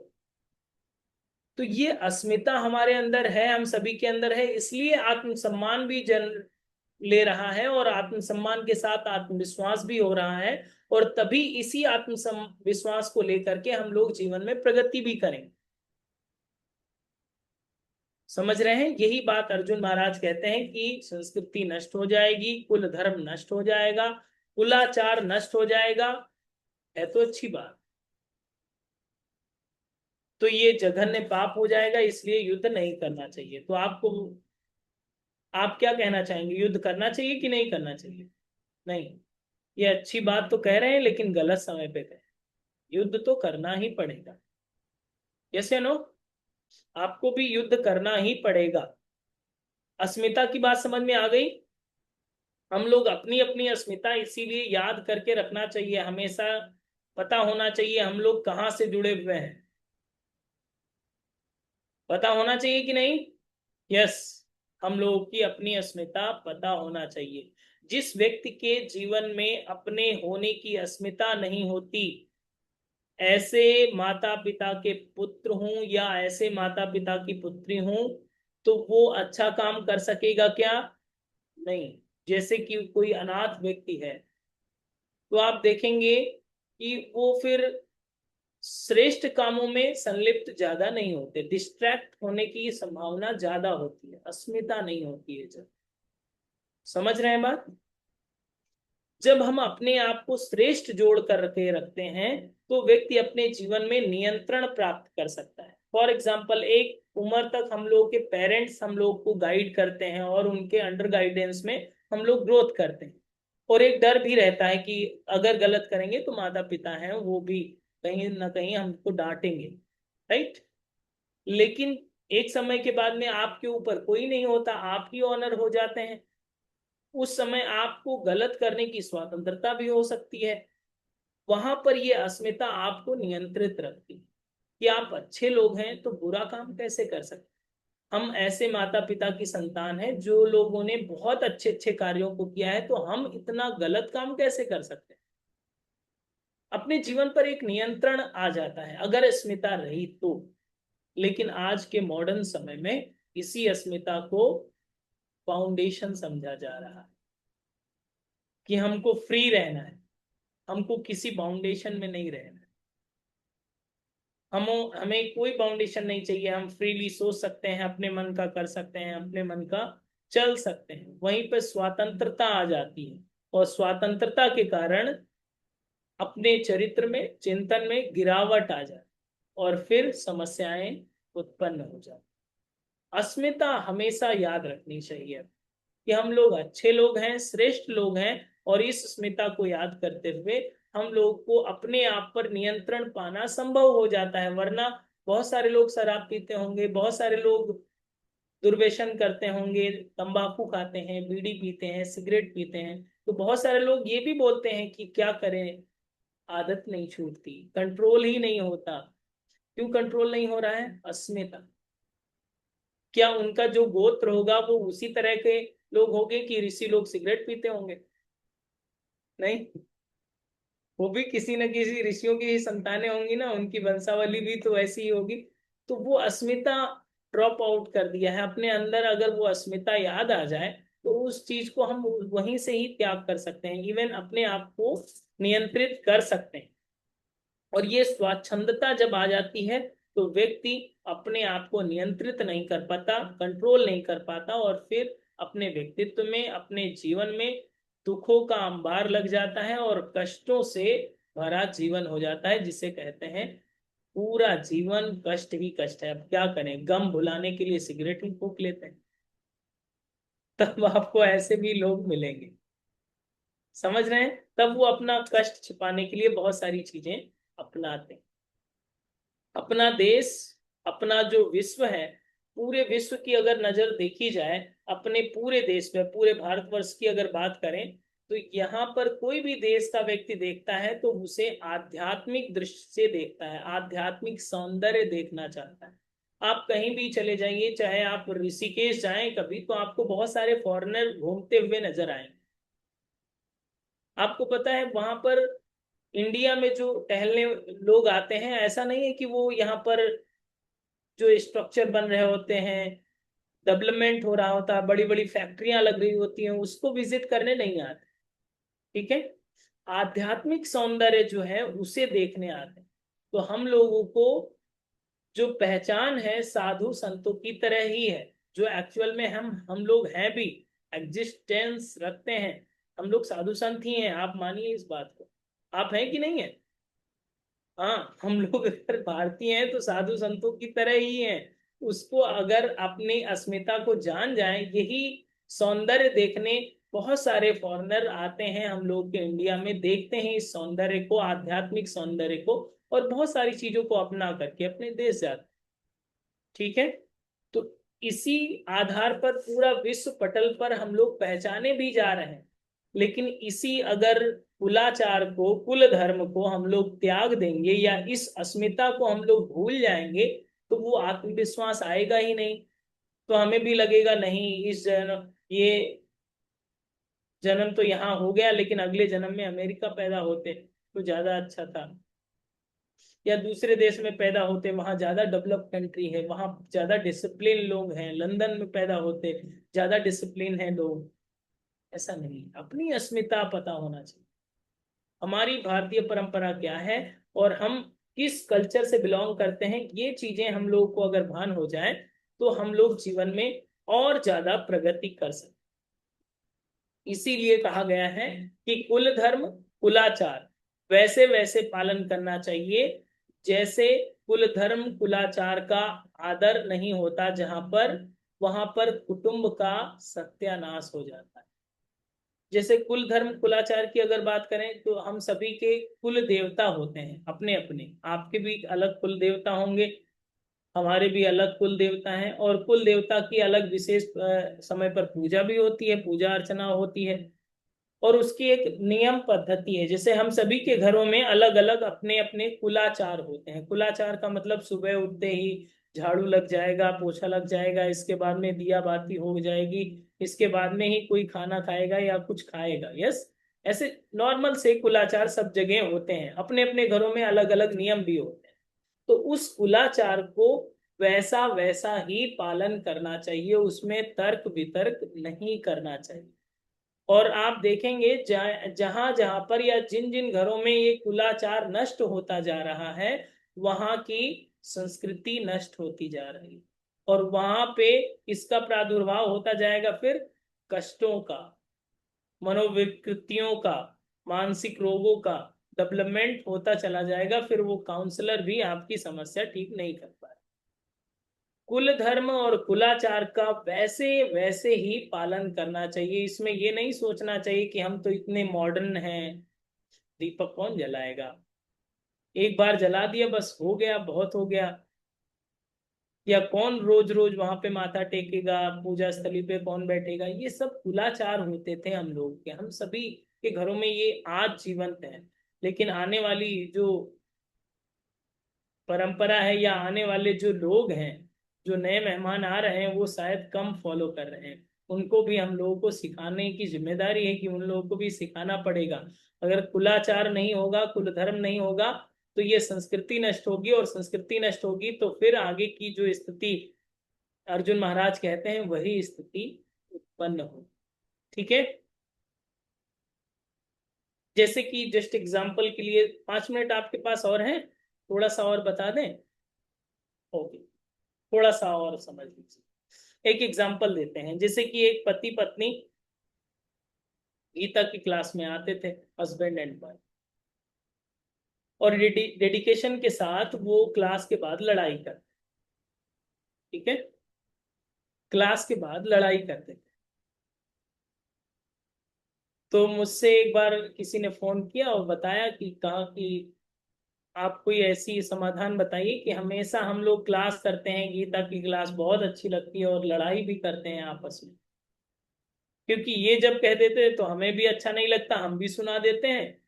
तो ये अस्मिता हमारे अंदर है, हम सभी के अंदर है, इसलिए आत्मसम्मान भी जन्म ले रहा है, और आत्मसम्मान के साथ आत्मविश्वास भी हो रहा है, और तभी इसी आत्मविश्वास को लेकर के हम लोग जीवन में प्रगति भी करेंगे। समझ रहे हैं? यही बात अर्जुन महाराज कहते हैं कि संस्कृति नष्ट हो जाएगी, कुल धर्म नष्ट हो जाएगा, कुलाचार नष्ट हो जाएगा। है तो अच्छी बात। तो ये जघन्य पाप हो जाएगा, इसलिए युद्ध नहीं करना चाहिए। तो आपको, आप क्या कहना चाहेंगे, युद्ध करना चाहिए कि नहीं करना चाहिए? नहीं, ये अच्छी बात तो कह रहे हैं लेकिन गलत समय पे कह रहे हैं। युद्ध तो करना ही पड़ेगा। यस या नो? आपको भी युद्ध करना ही पड़ेगा। अस्मिता की बात समझ में आ गई? हम लोग अपनी अपनी अस्मिता इसीलिए याद करके रखना चाहिए हमेशा, पता होना चाहिए हम लोग कहाँ से जुड़े हुए हैं, पता होना चाहिए कि नहीं? यस, हम लोगों की अपनी अस्मिता पता होना चाहिए। जिस व्यक्ति के जीवन में अपने होने की अस्मिता नहीं होती, ऐसे माता पिता के पुत्र हूं या ऐसे माता पिता की पुत्री हूं, तो वो अच्छा काम कर सकेगा क्या? नहीं। जैसे कि कोई अनाथ व्यक्ति है, तो आप देखेंगे कि वो फिर श्रेष्ठ कामों में संलिप्त ज्यादा नहीं होते, डिस्ट्रैक्ट होने की संभावना ज्यादा होती है, अस्मिता नहीं होती है जब। समझ रहे हैं बात? जब हम अपने आप को श्रेष्ठ जोड़ कर के रखते हैं तो व्यक्ति अपने जीवन में नियंत्रण प्राप्त कर सकता है। फॉर एग्जाम्पल, एक उम्र तक हम लोग के पेरेंट्स हम लोग को गाइड करते हैं और उनके अंडर गाइडेंस में हम लोग ग्रोथ करते हैं, और एक डर भी रहता है कि अगर गलत करेंगे तो माता पिता हैं वो भी कहीं ना कहीं हमको डांटेंगे, राइट। लेकिन एक समय के बाद में आपके ऊपर कोई नहीं होता, आप ही ऑनर हो जाते हैं। उस समय आपको गलत करने की स्वतंत्रता भी हो सकती है। वहां पर ये अस्मिता आपको नियंत्रित रखती है कि आप अच्छे लोग हैं तो बुरा काम कैसे कर सकते। हम ऐसे माता पिता की संतान है जो लोगों ने बहुत अच्छे अच्छे कार्यों को किया है, तो हम इतना गलत काम कैसे कर सकते हैं। अपने जीवन पर एक नियंत्रण आ जाता है अगर अस्मिता रही तो। लेकिन आज के मॉडर्न समय में इसी अस्मिता को फाउंडेशन समझा जा रहा है कि हमको फ्री रहना है, हमको किसी बाउंडेशन में नहीं रहना है। हम हमें कोई बाउंडेशन नहीं चाहिए, हम फ्रीली सोच सकते हैं, अपने मन का कर सकते हैं, अपने मन का चल सकते हैं। वहीं पर स्वतंत्रता आ जाती है, और स्वतंत्रता के कारण अपने चरित्र में चिंतन में गिरावट आ जाती और फिर समस्याएं उत्पन्न हो जाती। अस्मिता हमेशा याद रखनी चाहिए कि हम लोग अच्छे लोग हैं, श्रेष्ठ लोग हैं, और इस अस्मिता को याद करते हुए हम लोग को अपने आप पर नियंत्रण पाना संभव हो जाता है। वरना बहुत सारे लोग शराब पीते होंगे, बहुत सारे लोग दुर्व्यसन करते होंगे, तंबाकू खाते हैं, बीड़ी पीते हैं, सिगरेट पीते हैं, तो बहुत सारे लोग ये भी बोलते हैं कि क्या करें, आदत नहीं छूटती, कंट्रोल ही नहीं होता। क्यों कंट्रोल नहीं हो रहा है? अस्मिता। क्या उनका जो गोत्र होगा वो उसी तरह के लोग होंगे कि ऋषि लोग सिगरेट पीते होंगे? नहीं, वो भी किसी न किसी ऋषियों की ही संतानें होंगी ना, उनकी वंशावली भी तो ऐसी ही होगी। तो वो अस्मिता ड्रॉप आउट कर दिया है अपने अंदर। अगर वो अस्मिता याद आ जाए तो उस चीज को हम वहीं से ही त्याग कर सकते हैं, इवन अपने आप को नियंत्रित कर सकते हैं। और ये स्वच्छंदता जब आ जाती है तो व्यक्ति अपने आप को नियंत्रित नहीं कर पाता, कंट्रोल नहीं कर पाता, और फिर अपने व्यक्तित्व में, अपने जीवन में दुखों का अंबार लग जाता है और कष्टों से भरा जीवन हो जाता है, जिसे कहते हैं पूरा जीवन कष्ट ही कष्ट है। अब क्या करें, गम भुलाने के लिए सिगरेट ही फूंक लेते हैं। तब आपको ऐसे भी लोग मिलेंगे, समझ रहे हैं? तब वो अपना कष्ट छिपाने के लिए बहुत सारी चीजें अपनाते हैं। अपना देश, अपना जो विश्व है, पूरे विश्व की अगर नजर देखी जाए, अपने पूरे देश में, पूरे भारतवर्ष की अगर बात करें, तो यहाँ पर कोई भी देश का व्यक्ति देखता है तो उसे आध्यात्मिक दृष्टि से देखता है, आध्यात्मिक सौंदर्य देखना चाहता है। आप कहीं भी चले जाइए, चाहे आप ऋषिकेश जाएं कभी, तो आपको बहुत सारे फॉरेनर घूमते हुए नजर आएंगे। आपको पता है वहां पर इंडिया में जो टहलने लोग आते हैं, ऐसा नहीं है कि वो यहाँ पर जो स्ट्रक्चर बन रहे होते हैं, डेवलपमेंट हो रहा होता है, बड़ी बड़ी फैक्ट्रियां लग रही होती हैं, उसको विजिट करने नहीं आते। ठीक है, आध्यात्मिक सौंदर्य जो है उसे देखने आते हैं। तो हम लोगों को जो पहचान है साधु संतों की तरह ही है, जो एक्चुअल में हम लोग हैं भी, एग्जिस्टेंस रखते हैं। हम लोग साधु संत ही हैं, आप मानिए इस बात को। आप हैं कि नहीं है? हाँ, हम लोग अगर भारतीय हैं तो साधु संतों की तरह ही हैं। उसको अगर अपनी अस्मिता को जान जाए, यही सौंदर्य देखने बहुत सारे फॉरेनर आते हैं हम लोग के इंडिया में, देखते हैं इस सौंदर्य को, आध्यात्मिक सौंदर्य को, और बहुत सारी चीजों को अपना करके अपने देश जाते हैं। ठीक है, तो इसी आधार पर पूरा विश्व पटल पर हम लोग पहचाने भी जा रहे हैं। लेकिन इसी अगर कुलाचार को, कुल धर्म को हम लोग त्याग देंगे या इस अस्मिता को हम लोग भूल जाएंगे, तो वो आत्मविश्वास आएगा ही नहीं। तो हमें भी लगेगा नहीं, इस जन्म, ये जन्म तो यहाँ हो गया, लेकिन अगले जन्म में अमेरिका पैदा होते तो ज्यादा अच्छा था, या दूसरे देश में पैदा होते, वहां ज्यादा डेवलप कंट्री है, वहां ज्यादा डिसिप्लिन लोग हैं, लंदन में पैदा होते, ज्यादा डिसिप्लिन है लोग। ऐसा नहीं, अपनी अस्मिता पता होना चाहिए, हमारी भारतीय परंपरा क्या है और हम किस कल्चर से बिलोंग करते हैं। ये चीजें हम लोग को अगर भान हो जाए तो हम लोग जीवन में और ज्यादा प्रगति कर सकते। इसीलिए कहा गया है कि कुल धर्म कुलाचार वैसे वैसे पालन करना चाहिए जैसे कुल धर्म कुलाचार का आदर नहीं होता जहां पर, वहां पर कुटुंब का सत्यानाश हो जाता है। जैसे कुल धर्म कुलाचार की अगर बात करें तो हम सभी के कुल देवता होते हैं अपने अपने, आपके भी अलग कुल देवता होंगे, हमारे भी अलग कुल देवता हैं, और कुल देवता की अलग विशेष समय पर पूजा भी होती है, पूजा अर्चना होती है, और उसकी एक नियम पद्धति है। जैसे हम सभी के घरों में अलग अलग अपने अपने कुलाचार होते हैं। कुलाचार का मतलब सुबह उठते ही झाड़ू लग जाएगा, पोछा लग जाएगा, इसके बाद में दिया बाती हो जाएगी, इसके बाद में ही कोई खाना खाएगा या कुछ खाएगा। यस, ऐसे नॉर्मल से कुलाचार सब जगह होते हैं, अपने अपने घरों में अलग अलग नियम भी होते हैं। तो उस कुलाचार को वैसा वैसा ही पालन करना चाहिए, उसमें तर्क वितर्क नहीं करना चाहिए। और आप देखेंगे जहां जहां पर या जिन जिन घरों में ये कुलाचार नष्ट होता जा रहा है, वहां की संस्कृति नष्ट होती जा रही है, और वहां पे इसका प्रादुर्भाव होता जाएगा फिर कष्टों का, मनोविकृतियों का, मानसिक रोगों का डेवलपमेंट होता चला जाएगा। फिर वो काउंसलर भी आपकी समस्या ठीक नहीं कर पाए। कुल धर्म और कुलाचार का वैसे वैसे ही पालन करना चाहिए। इसमें ये नहीं सोचना चाहिए कि हम तो इतने मॉडर्न हैं, दीपक कौन जलाएगा, एक बार जला दिया बस हो गया, बहुत हो गया, या कौन रोज रोज वहां पे माथा टेकेगा, पूजा स्थली पे कौन बैठेगा। ये सब कुलाचार होते थे हम लोग के, हम सभी के घरों में ये आज जीवंत है। लेकिन आने वाली जो परंपरा है या आने वाले जो लोग हैं, जो नए मेहमान आ रहे हैं, वो शायद कम फॉलो कर रहे हैं। उनको भी हम लोगों को सिखाने की जिम्मेदारी है कि उन लोगों को भी सिखाना पड़ेगा। अगर कुलाचार नहीं होगा, कुल धर्म नहीं होगा, तो ये संस्कृति नष्ट होगी, और संस्कृति नष्ट होगी तो फिर आगे की जो स्थिति अर्जुन महाराज कहते हैं वही स्थिति उत्पन्न हो। ठीक है, जैसे कि जस्ट एग्जाम्पल के लिए 5 मिनट आपके पास और हैं, थोड़ा सा और बता दें। ओके, थोड़ा सा और समझ लीजिए। एक एग्जाम्पल देते हैं, जैसे कि एक पति पत्नी गीता की क्लास में आते थे, हस्बैंड एंड वाइफ, और डेडिकेशन के साथ वो क्लास के बाद लड़ाई करते। ठीक है, क्लास के बाद लड़ाई करते थे। तो मुझसे एक बार किसी ने फोन किया और बताया कि कहा कि आप कोई ऐसी समाधान बताइए कि हमेशा हम लोग क्लास करते हैं, गीता की क्लास बहुत अच्छी लगती है, और लड़ाई भी करते हैं आपस में। क्योंकि ये जब कह देते हैं तो हमें भी अच्छा नहीं लगता, हम भी सुना देते हैं,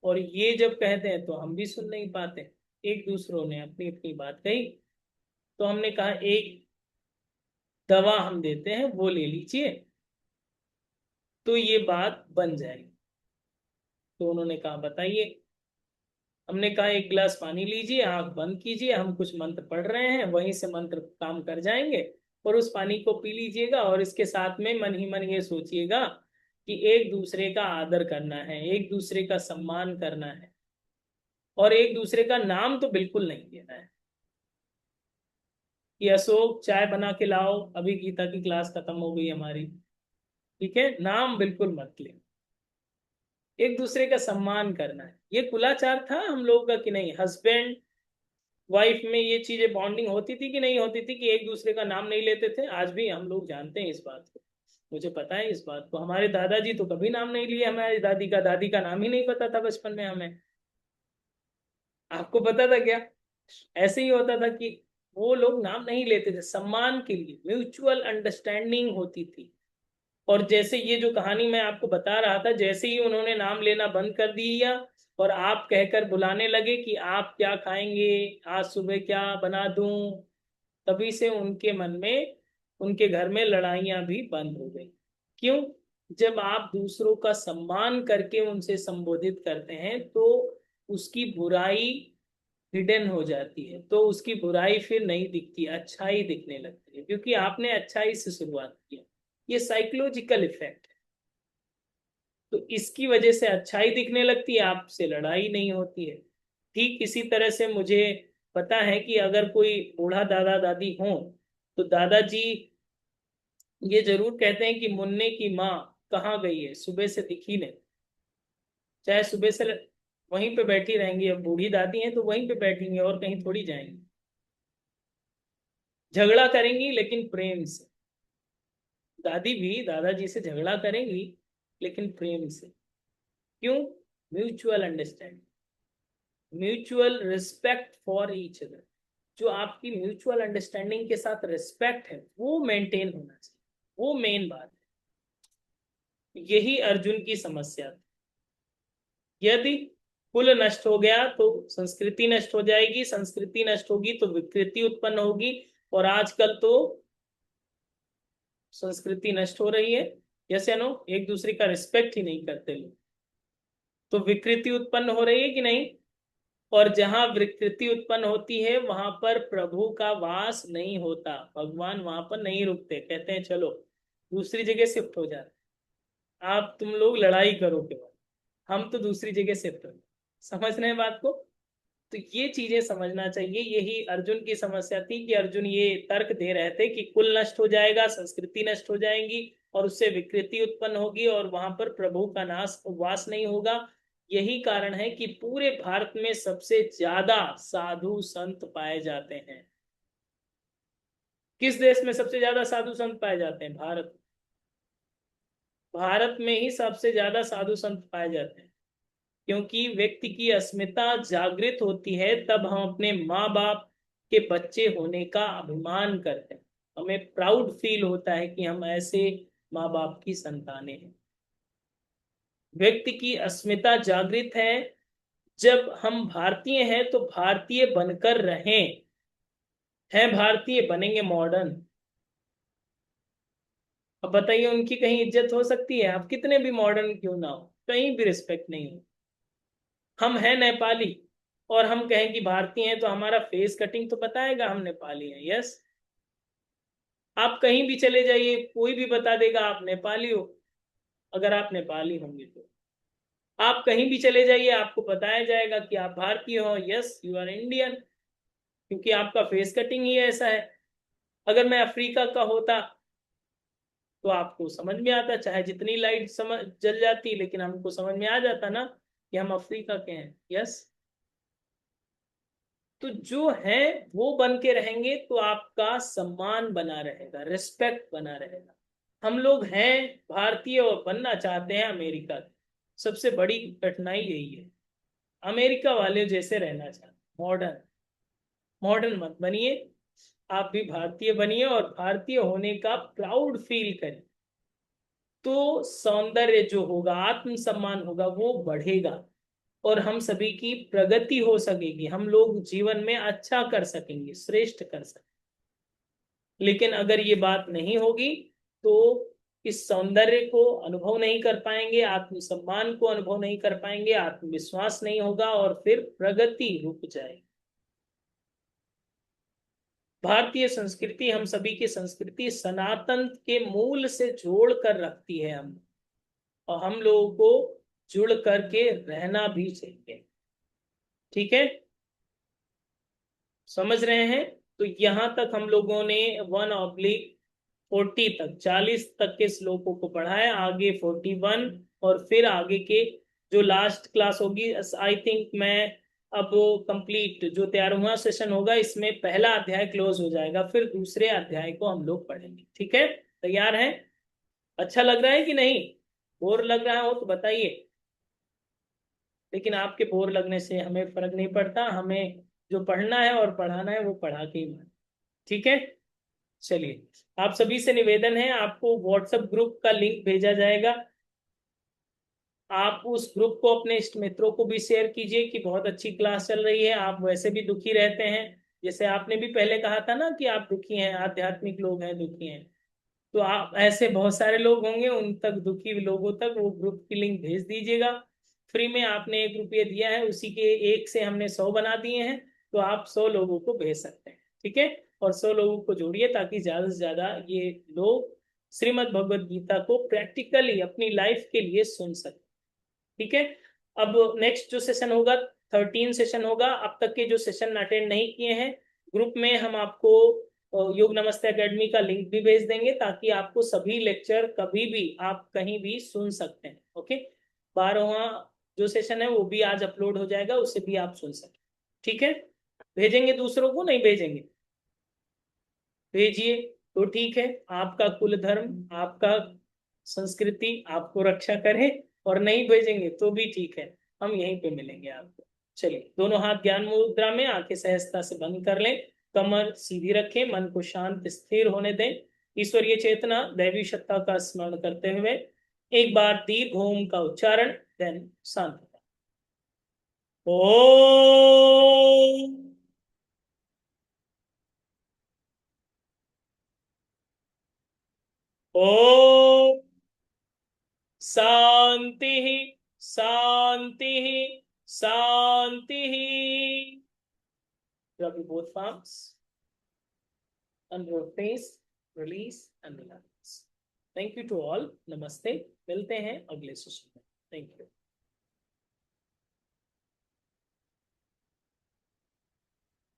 और ये जब कहते हैं तो हम भी सुन नहीं पाते। एक दूसरों ने अपनी अपनी बात कही, तो हमने कहा एक दवा हम देते हैं, वो ले लीजिए तो ये बात बन जाएगी। तो उन्होंने कहा बताइए। हमने कहा एक गिलास पानी लीजिए, आंख बंद कीजिए, हम कुछ मंत्र पढ़ रहे हैं, वहीं से मंत्र काम कर जाएंगे, और उस पानी को पी लीजिएगा, और इसके साथ में मन ही मन ये सोचिएगा कि एक दूसरे का आदर करना है, एक दूसरे का सम्मान करना है, और एक दूसरे का नाम तो बिल्कुल नहीं लेना है कि अशोक चाय बना के लाओ, अभी गीता की क्लास खत्म हो गई हमारी। ठीक है, नाम बिल्कुल मत ले, एक दूसरे का सम्मान करना है। ये कुलाचार था हम लोगों का कि नहीं? हस्बैंड वाइफ में ये चीजें बॉन्डिंग होती थी कि नहीं होती थी कि एक दूसरे का नाम नहीं लेते थे? आज भी हम लोग जानते हैं इस बात को, मुझे पता है इस बात को। हमारे दादाजी तो कभी नाम नहीं लिए, हमारी दादी का नाम ही नहीं पता था बचपन में हमें। आपको पता था क्या? ऐसे ही होता था कि वो लोग नाम नहीं लेते थे, सम्मान के लिए म्यूचुअल अंडरस्टैंडिंग होती थी। और जैसे ये जो कहानी मैं आपको बता रहा था, जैसे ही उन्होंने नाम लेना बंद कर दिया और आप कहकर बुलाने लगे कि आप क्या खाएंगे, आज सुबह क्या बना दूं, तभी से उनके मन में, उनके घर में लड़ाइयां भी बंद हो गई। क्यों? जब आप दूसरों का सम्मान करके उनसे संबोधित करते हैं तो उसकी बुराई हिडन हो जाती है, तो उसकी बुराई फिर नहीं दिखती, अच्छाई दिखने लगती है, क्योंकि आपने अच्छाई से शुरुआत किया। ये साइकोलॉजिकल इफेक्ट है। तो इसकी वजह से अच्छाई दिखने लगती है, आपसे लड़ाई नहीं होती है। ठीक इसी तरह से मुझे पता है कि अगर कोई बूढ़ा दादा दादी हो, तो दादाजी ये जरूर कहते हैं कि मुन्ने की माँ कहाँ गई है, सुबह से दिखी नहीं। चाहे सुबह से वहीं पे बैठी रहेंगी, अब बूढ़ी दादी हैं तो वहीं पे बैठेंगी और कहीं थोड़ी जाएंगी। झगड़ा करेंगी लेकिन प्रेम से। दादी भी दादाजी से झगड़ा करेंगी लेकिन प्रेम से। क्यों? Mutual understanding, mutual respect for each other. जो आपकी म्यूचुअल अंडरस्टैंडिंग के साथ रिस्पेक्ट है वो मेंटेन होना चाहिए, वो मेन बात है। यही अर्जुन की समस्या थी। यदि कुल नष्ट हो गया तो संस्कृति नष्ट हो जाएगी, संस्कृति नष्ट होगी तो विकृति उत्पन्न होगी। और आजकल तो संस्कृति नष्ट हो रही है, यस या नो? एक दूसरे का रिस्पेक्ट ही नहीं करते लोग, तो विकृति उत्पन्न हो रही है कि नहीं? और जहां विकृति उत्पन्न होती है वहां पर प्रभु का वास नहीं होता, भगवान वहां पर नहीं रुकते, कहते हैं चलो दूसरी जगह शिफ्ट हो जाते, आप तुम लोग लड़ाई करो केवल, हम तो दूसरी जगह शिफ्ट हो। समझ रहे हैं बात को? तो ये चीजें समझना चाहिए। यही अर्जुन की समस्या थी कि अर्जुन ये तर्क दे रहे थे कि कुल नष्ट हो जाएगा, संस्कृति नष्ट हो जाएगी और उससे विकृति उत्पन्न होगी और वहां पर प्रभु का नाश वास नहीं होगा। यही कारण है कि पूरे भारत में सबसे ज्यादा साधु संत पाए जाते हैं। किस देश में सबसे ज्यादा साधु संत पाए जाते हैं? भारत। भारत में ही सबसे ज्यादा साधु संत पाए जाते हैं, क्योंकि व्यक्ति की अस्मिता जागृत होती है तब हम अपने माँ बाप के बच्चे होने का अभिमान करते हैं। हमें प्राउड फील होता है कि हम ऐसे माँ बाप की संतानें हैं। व्यक्ति की अस्मिता जागृत है जब हम भारतीय हैं तो भारतीय बनकर रहें। हैं भारतीय, बनेंगे मॉडर्न। अब बताइए उनकी कहीं इज्जत हो सकती है? आप कितने भी मॉडर्न क्यों ना हो, कहीं भी रिस्पेक्ट नहीं हो। हम हैं नेपाली और हम कहें कि भारतीय हैं तो हमारा फेस कटिंग तो बताएगा हम नेपाली हैं, यस। आप कहीं भी चले जाइए, कोई भी बता देगा आप नेपाली हो, अगर आप नेपाली होंगे तो। आप कहीं भी चले जाइए आपको बताया जाएगा कि आप भारतीय हो, यस यू आर इंडियन, क्योंकि आपका फेस कटिंग ही ऐसा है। अगर मैं अफ्रीका का होता तो आपको समझ में आता, चाहे जितनी लाइट समझ जल जाती लेकिन हमको समझ में आ जाता ना कि हम अफ्रीका के हैं, यस। तो जो है वो बन के रहेंगे तो आपका सम्मान बना रहेगा, रिस्पेक्ट बना रहेगा। हम लोग हैं भारतीय और बनना चाहते हैं अमेरिका के। सबसे बड़ी कठिनाई यही है, अमेरिका वाले जैसे रहना चाहते। मॉडर्न, मॉडर्न मत बनिए, आप भी भारतीय बनिए और भारतीय होने का प्राउड फील करें। तो सौंदर्य जो होगा, आत्मसम्मान होगा, वो बढ़ेगा और हम सभी की प्रगति हो सकेगी, हम लोग जीवन में अच्छा कर सकेंगे, श्रेष्ठ कर सकेंगे। लेकिन अगर ये बात नहीं होगी तो इस सौंदर्य को अनुभव नहीं कर पाएंगे, आत्मसम्मान को अनुभव नहीं कर पाएंगे, आत्मविश्वास नहीं होगा और फिर प्रगति रुक जाएगी। भारतीय संस्कृति, हम सभी की संस्कृति सनातन के मूल से जोड़ कर रखती है हम, और हम लोगों को जुड़ करके रहना भी चाहिए। ठीक है, समझ रहे हैं? तो यहां तक हम लोगों ने 1/40 तक, 40 तक के श्लोकों को पढ़ा है। आगे 41 और फिर आगे के जो लास्ट क्लास होगी, आई थिंक मैं अब कंप्लीट जो 13वां सेशन होगा इसमें पहला अध्याय क्लोज हो जाएगा, फिर दूसरे अध्याय को हम लोग पढ़ेंगे। ठीक है, तैयार हैं? अच्छा लग रहा है कि नहीं? बोर लग रहा हो तो बताइए, लेकिन आपके बोर लगने से हमें फर्क नहीं पड़ता, हमें जो पढ़ना है और पढ़ाना है वो पढ़ा के ही माने। ठीक है, चलिए। आप सभी से निवेदन है, आपको व्हाट्सएप ग्रुप का लिंक भेजा जाएगा, आप उस ग्रुप को अपने इष्ट मित्रों को भी शेयर कीजिए कि बहुत अच्छी क्लास चल रही है। आप वैसे भी दुखी रहते हैं, जैसे आपने भी पहले कहा था ना कि आप दुखी हैं, आध्यात्मिक लोग हैं, दुखी हैं, तो आप ऐसे बहुत सारे लोग होंगे, उन तक दुखी लोगों तक वो ग्रुप की लिंक भेज दीजिएगा। फ्री में आपने 1 रुपये दिया है, उसी के एक से हमने 100 बना दिए हैं, तो आप 100 लोगों को भेज सकते हैं। ठीक है, और 100 लोगों को जोड़िए ताकि ज्यादा से ज्यादा ये लोग श्रीमद् भगवद गीता को प्रैक्टिकली अपनी लाइफ के लिए सुन सके। ठीक है, अब नेक्स्ट जो सेशन होगा 13 सेशन होगा। अब तक के जो सेशन अटेंड नहीं किए हैं, ग्रुप में हम आपको योग नमस्ते एकेडमी का लिंक भी भेज देंगे ताकि आपको सभी लेक्चर कभी भी आप कहीं भी सुन सकते हैं। ओके, 12वां जो सेशन है वो भी आज अपलोड हो जाएगा, उसे भी आप सुन सकते हैं। ठीक है, भेजेंगे दूसरों को, नहीं भेजेंगे? भेजिए तो ठीक है, आपका कुल धर्म आपका संस्कृति आपको रक्षा करे, और नहीं भेजेंगे तो भी ठीक है, हम यहीं पे मिलेंगे आपको। चलिए, दोनों हाथ ज्ञान मुद्रा में, आंखें सहजता से बंद कर लें, कमर सीधी रखें, मन को शांत स्थिर होने दें, ईश्वरीय चेतना दैवी सत्ता का स्मरण करते हुए एक बार दीर्घ ओम का उच्चारण, देन शांत। ओम ओम शांति शांति शांति। Drop your both palms under your face, release and relax. Thank you to all. Namaste. मिलते हैं अगले सेशन में। Thank you.